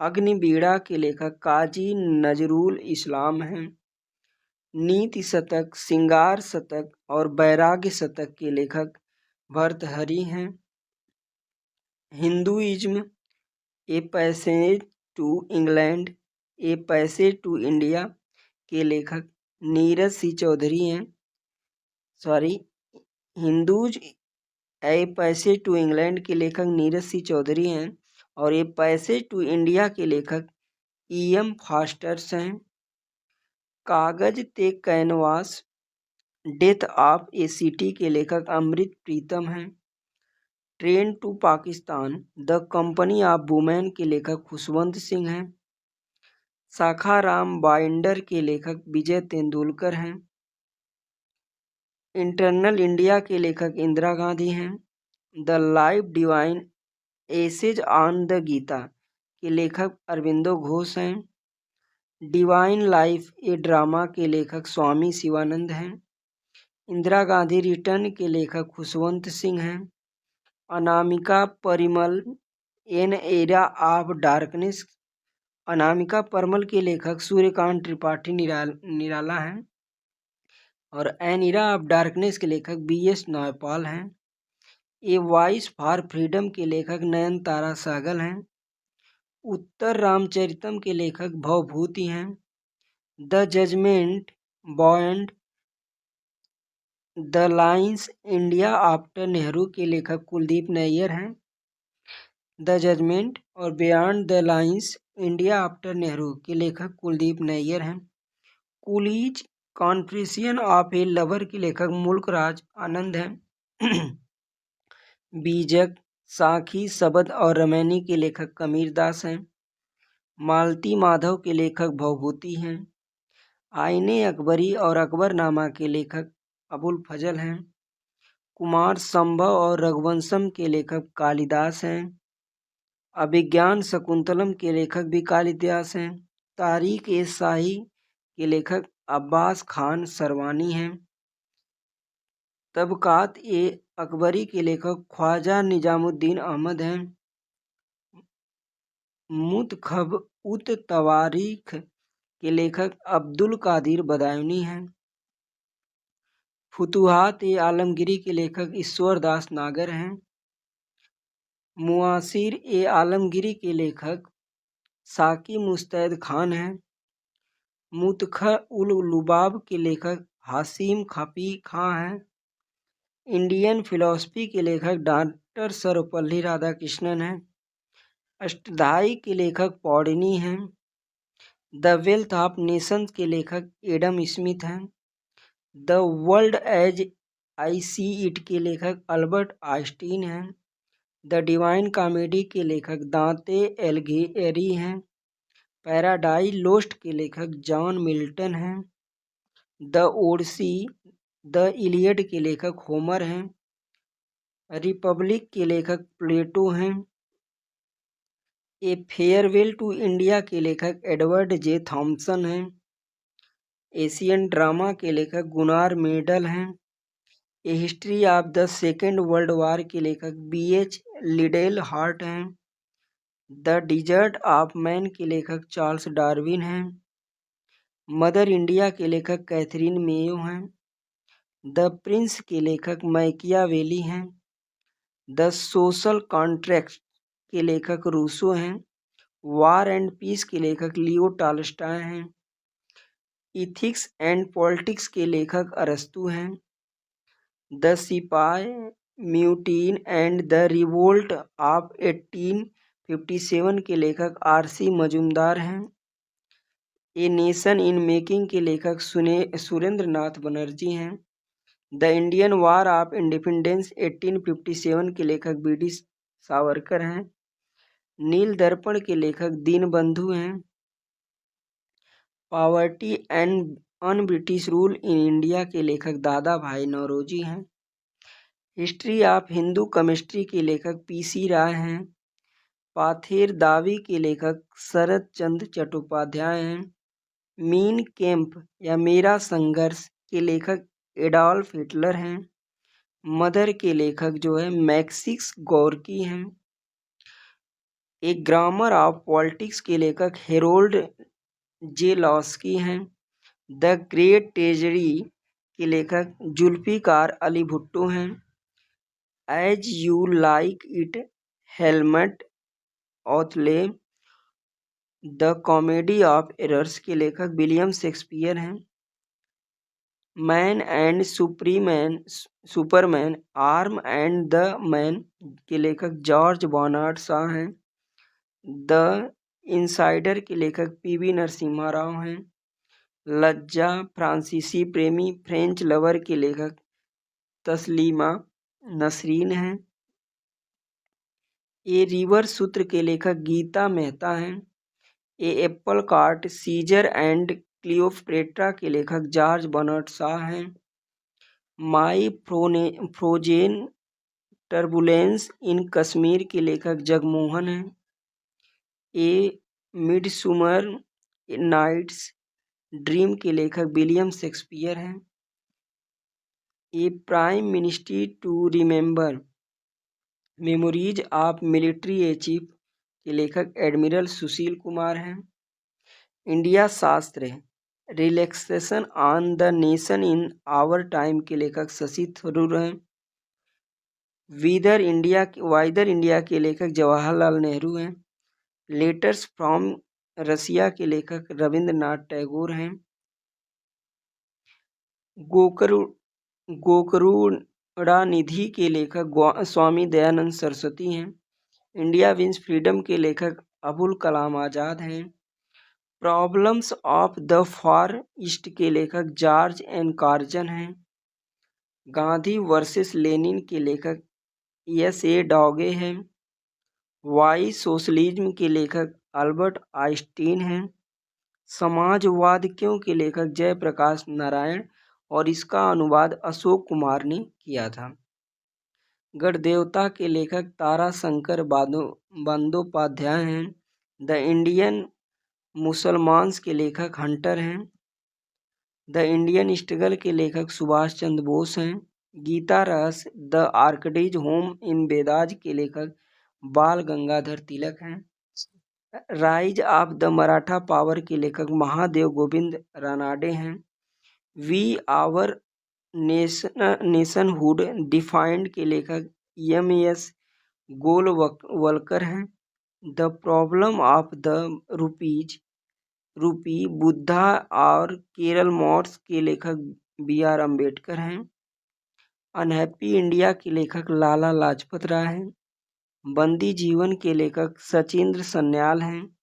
अग्निवीणा के लेखक काजी नजरुल इस्लाम हैं। नीति शतक, श्रृंगार शतक और वैराग्य शतक के लेखक भर्तृहरि हैं। Hinduism, a passage to England a passage to India के लेखक नीरज सी चौधरी हैं। Sorry, Hindus A passage to England के लेखक नीरज सी चौधरी हैं और ए पैसे टू इंडिया के लेखक E.M. फास्टर्स हैं। Kagaz te canvas death of a city के लेखक अमृत प्रीतम हैं। Train to Pakistan the company of women के लेखक खुशवंत सिंह हैं। शाखाराम बाइंडर के लेखक विजय तेंदुलकर हैं। इंटरनल इंडिया के लेखक इंदिरा गांधी हैं। The life divine essays on the Gita के लेखक अरविंदो घोष हैं। डिवाइन लाइफ ए ड्रामा के लेखक स्वामी शिवानंद हैं। इंदिरा गांधी रिटर्न के लेखक खुशवंत सिंह हैं। Anamika Parimal an era of darkness Anamika परमल के लेखक सूर्यकांत त्रिपाठी निराला हैं और एन एरा ऑफ डार्कनेस के लेखक B.S. नायपाल हैं। ए वॉइस फॉर फ्रीडम के लेखक नयनतारा सहगल हैं। उत्तर रामचरितम के लेखक भवभूति हैं। The judgement beyond the lines India after Nehru के लेखक कुलदीप नैयर हैं। द जजमेंट और beyond the lines India after Nehru के लेखक कुलदीप नैयर हैं। Coolie's confession of a lover के लेखक मुल्कराज आनंद हैं। बीजक साखी शबद और रमैनी के लेखक कबीर दास हैं। मालती माधव के लेखक भवभूति हैं। आईने अकबरी और अकबरनामा के लेखक अबुल फजल हैं। कुमार संभव और रघुवंशम के लेखक कालिदास हैं। अभिज्ञान शकुंतलम के लेखक भी कालिदास हैं। तारीख ए शाही के लेखक अब्बास खान सरवानी हैं। तबकात ए अकबरी के लेखक ख्वाजा निजामुद्दीन अहमद हैं। मुतखब उत तवारीख के लेखक अब्दुल कादिर बदायूनी हैं। फुतुहात ए आलमगीरी के लेखक ईश्वर दास नागर हैं। मुआसिर ए आलमगीरी के लेखक साकी मुस्तैद खान हैं। मुतख उल लुबाब के लेखक हासिम खफी खां हैं। इंडियन फिलॉसफी के लेखक डॉक्टर सर्वपल्ली राधाकृष्णन हैं। अष्टधाई के लेखक पौडिनी हैं। द वेल्थ ऑफ नेशंस के लेखक एडम स्मिथ हैं। The world as I see it के लेखक अल्बर्ट आइंस्टीन हैं। द डिवाइन कॉमेडी के लेखक दांते एलिघेरी हैं। पैराडाइज लोस्ट के लेखक जॉन मिल्टन हैं। द ओडिसी द इलियड के लेखक होमर हैं। रिपब्लिक के लेखक प्लेटो हैं। ए फेयरवेल टू इंडिया के लेखक एडवर्ड जे थॉमसन हैं। एशियन ड्रामा के लेखक गुनार मेडल हैं। A history of the second world war के लेखक B.H. लिडेल हार्ट हैं। द डिजर्ट ऑफ मैन के लेखक चार्ल्स डार्विन हैं। मदर इंडिया के लेखक कैथरीन मेयो हैं। द प्रिंस के लेखक मैकियावेली हैं। द सोशल कॉन्ट्रैक्ट के लेखक रूसो हैं। वार एंड पीस के लेखक लियो टॉलस्टॉय हैं। इथिक्स एंड पॉलिटिक्स के लेखक अरस्तु हैं। द सिपाही म्यूटीन एंड द रिवोल्ट ऑफ 1857 के लेखक R.C. मजुमदार हैं। ए नेशन इन मेकिंग के लेखक सुरेंद्र नाथ बनर्जी हैं। The Indian war of independence 1857 के लेखक B.D. सावरकर हैं। नील दर्पण के लेखक दीनबंधु हैं। Poverty and un British rule in India के लेखक दादा भाई नौरोजी हैं। हिस्ट्री ऑफ हिंदू केमिस्ट्री के लेखक P.C. राय हैं। पाथेर दावी के लेखक शरद चंद्र चट्टोपाध्याय हैं। मीन कैंप या मेरा संघर्ष के लेखक एडॉल्फ हिटलर हैं। मदर के लेखक जो है मैक्सिस गोर्की हैं। एक ग्रामर ऑफ पॉलिटिक्स के लेखक हेरोल्ड जे लॉस्की हैं। द ग्रेट ट्रेजरी के लेखक जुल्फिकार अली भुट्टो हैं। As you like it Helmut Authley. The comedy of errors के लेखक विलियम शेक्सपियर हैं। Man and superman arm and the man के लेखक जॉर्ज बर्नार्ड शॉ हैं। द इनसाइडर के लेखक पीवी नरसिम्हा राव हैं। लज्जा फ्रांसीसी प्रेमी फ्रेंच लवर के लेखक तस्लीमा नसरीन हैं। ए रिवर सूत्र के लेखक गीता मेहता हैं। A apple cart Caesar and Cleopatra के लेखक जॉर्ज बर्नार्ड शॉ हैं। My frozen turbulence in Kashmir के लेखक जगमोहन हैं। ए मिडसमर नाइट्स ड्रीम के लेखक विलियम शेक्सपियर हैं। A prime ministry to remember memories of military chief के लेखक एडमिरल सुशील कुमार हैं। India Shastra relaxation on the nation in our time के लेखक शशि थरूर हैं। वाइदर इंडिया के लेखक जवाहरलाल नेहरू हैं। लेटर्स फ्रॉम रसिया के लेखक रविंद्रनाथ टैगोर हैं। गोकरुणानिधि के लेखक स्वामी दयानंद सरस्वती हैं। इंडिया विंस फ्रीडम के लेखक अबुल कलाम आज़ाद हैं। Problems of the far east के लेखक जॉर्ज एन कार्जन हैं। गांधी वर्सेस लेनिन के लेखक ए डॉगे हैं। वाई सोशलिज्म के लेखक अल्बर्ट आइंस्टीन हैं। समाजवाद क्यों के लेखक जयप्रकाश नारायण और इसका अनुवाद अशोक कुमार ने किया था। गणदेवता के लेखक ताराशंकर बंदोपाध्याय हैं। द इंडियन मुसलमान्स के लेखक हंटर हैं। द इंडियन स्ट्रगल के लेखक सुभाष चंद्र बोस हैं। गीता रहस्य द आर्कडेज होम इन बेदाज के लेखक बाल गंगाधर तिलक हैं। Rise of the Maratha power के लेखक महादेव गोविंद रानाडे हैं। वी आवर नेशनहुड डिफाइंड के लेखक एम.एस. गोलवलकर हैं। The problem of the rupee Buddha और केरल मॉड्स के लेखक बी.आर. अम्बेडकर हैं। अनहैप्पी इंडिया के लेखक लाला लाजपत राय हैं। बंदी जीवन के लेखक सचिंद्र सन्याल हैं।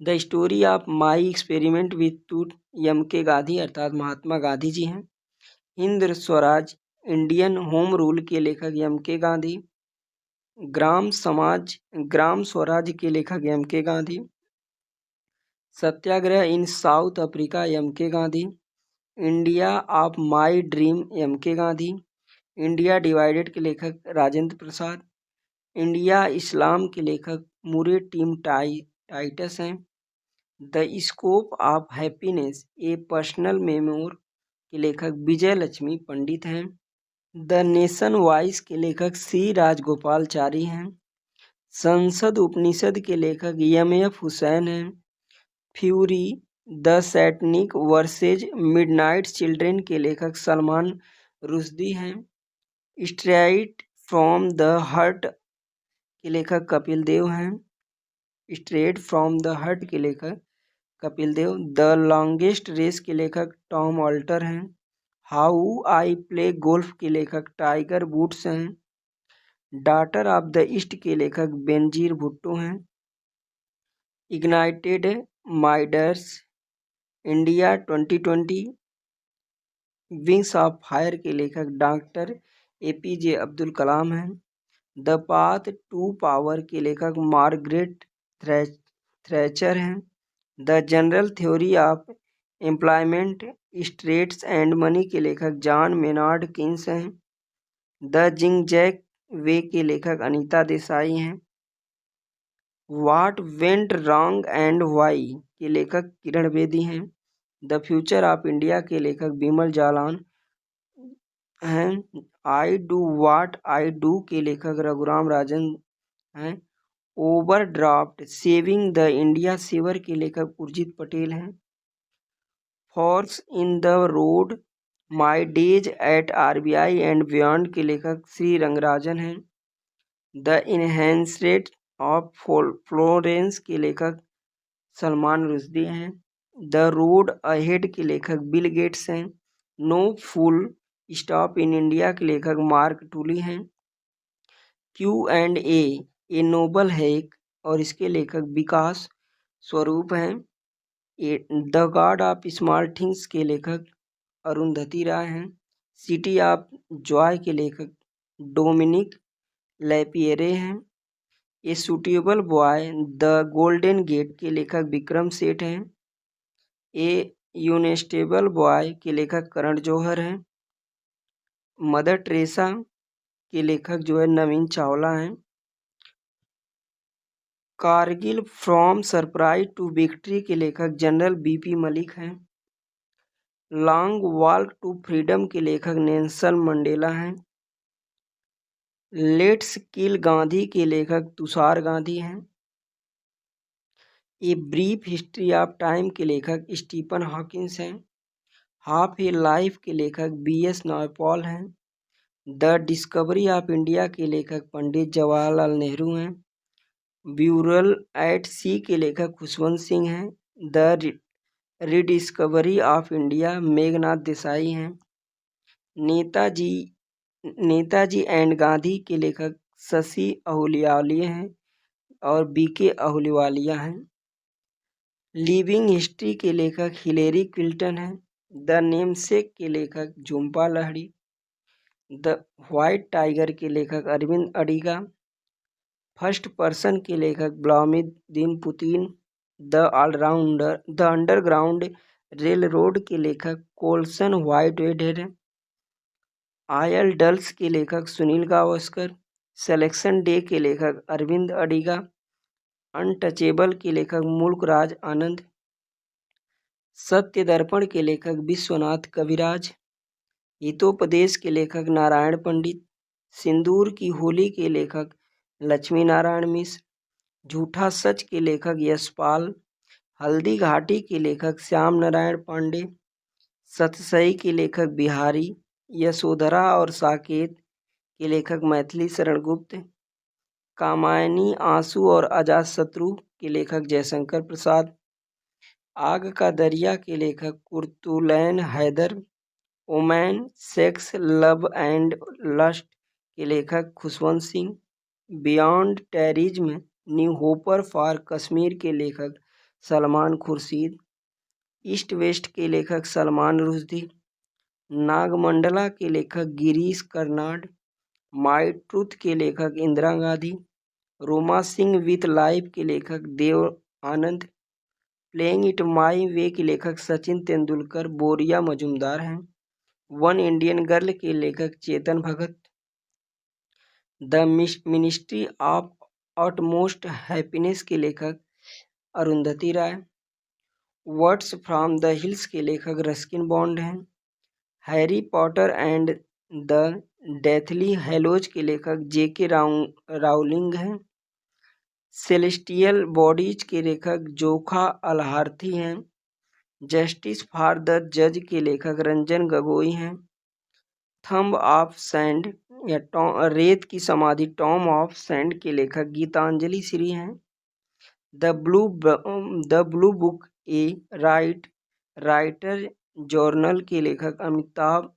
The story of my experiment with tooth MK. Gandhi अर्थात महात्मा गांधी जी हैं। Hind Swaraj Indian home rule के लेखक एम.के. गांधी। ग्राम स्वराज के लेखक MK. Gandhi. Satyagraha in south Africa MK. Gandhi. India of my dream MK. Gandhi. India divided के लेखक राजेंद्र प्रसाद। इंडिया इस्लाम के लेखक मुरे टीम टाइटस हैं। The scope of happiness A personal memoir के लेखक विजय लक्ष्मी पंडित हैं। द नेशन वॉइस के लेखक सी राजगोपालचारी हैं। संसद उपनिषद के लेखक एम.एफ. हुसैन हैं। Fury the Satanic versus midnight children के लेखक सलमान रुश्दी हैं। स्ट्रेट फ्रॉम द हर्ट के लेखक कपिल देव हैं। स्ट्रेट फ्रॉम द हर्ट के लेखक Kapil Dev. The longest race के लेखक टॉम ऑल्टर हैं। हाउ आई प्ले गोल्फ के लेखक टाइगर वुड्स हैं। डॉटर ऑफ द ईस्ट के लेखक बेनजीर भुट्टो हैं। Ignited minds India 2020 wings of fire के लेखक डॉक्टर ए.पी.जे. अब्दुल कलाम हैं। द पाथ टू पावर के लेखक मार्गरेट थ्रैचर हैं। The general theory of employment straits and money के लेखक जॉन मेनार्ड किन्स हैं। द जिंगजैग वे के लेखक अनीता देसाई हैं। What went wrong and why के लेखक किरण बेदी हैं। द फ्यूचर ऑफ इंडिया के लेखक बिमल जालान हैं। I do what I do के लेखक रघुराम राजन हैं। Overdraft saving the India saver के लेखक उर्जित पटेल हैं। Forks in the road my days at RBI. And beyond के लेखक श्री रंगराजन हैं। द इनहेंसेट ऑफ फ्लोरेंस के लेखक सलमान रुश्दी हैं। द रोड अहेड के लेखक बिल गेट्स हैं। No full stop in India के लेखक मार्क टूली हैं। Q&A नोबल है एक और इसके लेखक विकास स्वरूप हैं। The God of small things के लेखक अरुंधति राय हैं। सिटी ऑफ जॉय के लेखक डोमिनिक लैपिएरे हैं। A suitable boy the golden gate के लेखक विक्रम सेठ हैं। ए यूनेस्टेबल बॉय के लेखक करण जौहर हैं। मदर टेरेसा के लेखक जो है नवीन चावला हैं। Kargil from surprise to victory के लेखक जनरल बीपी मलिक हैं। लॉन्ग वॉक टू फ्रीडम के लेखक नेल्सन मंडेला हैं। लेट्स किल गांधी के लेखक तुषार गांधी हैं। A brief history of time के लेखक स्टीफन हॉकिंस हैं। हाफ ए लाइफ के लेखक BS नयपॉल हैं। द डिस्कवरी ऑफ इंडिया के लेखक पंडित जवाहरलाल नेहरू हैं। ब्यूरल एट सी के लेखक खुशवंत सिंह हैं। The rediscovery of India Meghnath Desai हैं। नेताजी एंड गांधी के लेखक शशि अहलुवालिया हैं और BK अहलुवालिया हैं। लिविंग हिस्ट्री के लेखक हिलेरी क्लिंटन हैं। द नेमसेक के लेखक Jhumpa Lahiri. The white tiger के लेखक अरविंद अडिगा। फर्स्ट पर्सन के लेखक Vladimir Putin. The underground rail road के लेखक कोल्सन व्हाइटहेड हैं। आयल डल्स के लेखक सुनील गावस्कर। सिलेक्शन डे के लेखक अरविंद अडिगा। अनटचेबल के लेखक मुल्कराज आनंद। सत्य दर्पण के लेखक विश्वनाथ कविराज। हितोपदेश के लेखक नारायण पंडित। सिंदूर की होली के लेखक लक्ष्मी नारायण मिश्र। झूठा सच के लेखक यशपाल। हल्दी घाटी के लेखक श्याम नारायण पांडे। सतसई के लेखक बिहारी। यशोधरा और साकेत के लेखक मैथिली शरण गुप्त। कामायनी आंसू और अजातशत्रु के लेखक जयशंकर प्रसाद। आग का दरिया के लेखक Qurratulain Hyder. Women sex love and lust के लेखक Khushwant Singh. Beyond terrorism new hopes for Kashmir के लेखक सलमान खुर्शीद। ईस्ट वेस्ट के लेखक सलमान रुश्दी। नागमंडला के लेखक गिरीश कर्नाड। माई ट्रूथ के लेखक इंदिरा गांधी। रोमा सिंह विथ लाइफ के लेखक Dev Anand. Playing it my वे के लेखक सचिन तेंदुलकर बोरिया मजुमदार हैं। वन इंडियन गर्ल के लेखक Chetan Bhagat. The ministry of utmost happiness के लेखक Arundhati Roy. Words from the hills के लेखक रस्किन बॉन्ड हैं। Harry Potter and the deathly hallows के लेखक JK राउलिंग हैं। सेलेस्टियल बॉडीज के लेखक जोखा अलहार्थी हैं। जस्टिस फॉर द जज के लेखक रंजन गोगोई हैं। थंब ऑफ सैंड या रेत की समाधि टॉम ऑफ सैंड के लेखक गीतांजलि श्री हैं। The blue book a writer journal के लेखक अमिताभ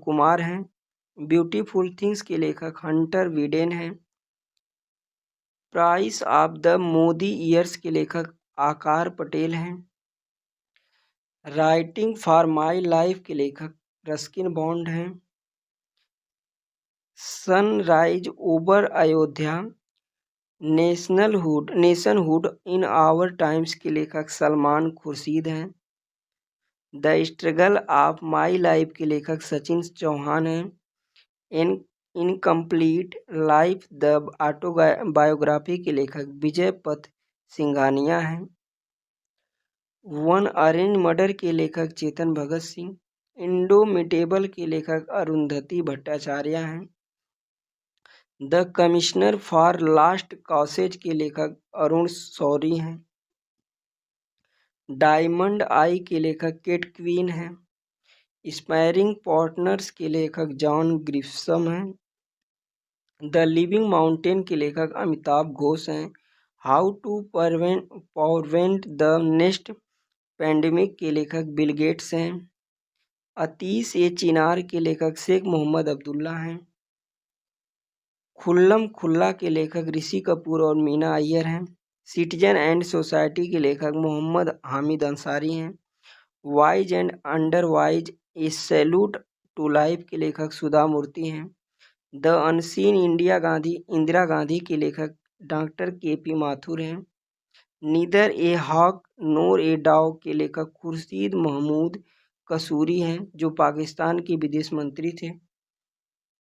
कुमार हैं। ब्यूटीफुल थिंग्स के लेखक हंटर विडेन हैं। Price of the Modi years के लेखक आकार पटेल हैं। राइटिंग फॉर माई लाइफ के लेखक रस्किन बॉन्ड हैं। Sunrise over Ayodhya nationhood in our times के लेखक सलमान खुर्शीद हैं। The struggle of my life के लेखक सचिन चौहान हैं। इनकम्प्लीट लाइफ द ऑटोबायोग्राफी के लेखक विजय पथ सिंघानिया हैं। वन अरेंज मर्डर के लेखक चेतन भगत सिंह। इंडोमिटेबल के लेखक अरुंधति भट्टाचार्य हैं। The commissioner for last causes के लेखक अरुण शौरी हैं। डायमंड आई के लेखक केट क्वीन हैं। स्पायरिंग पार्टनर्स के लेखक जॉन ग्रिफसम हैं। द लिविंग माउंटेन के लेखक अमिताभ घोष हैं। How to prevent the next pandemic के लेखक बिल गेट्स हैं। अतीश ए चिनार के लेखक शेख मोहम्मद अब्दुल्ला हैं। खुल्लम खुल्ला के लेखक ऋषि कपूर और मीना अय्यर हैं। सिटीजन एंड सोसाइटी के लेखक मोहम्मद हामिद अंसारी हैं। Wise and otherwise a salute to life के लेखक सुधा मूर्ति हैं। द अनसीन इंदिरा गांधी के लेखक डॉक्टर के.पी. माथुर हैं। Neither a hawk nor a dog के लेखक खुर्शीद महमूद कसूरी हैं, जो पाकिस्तान के विदेश मंत्री थे।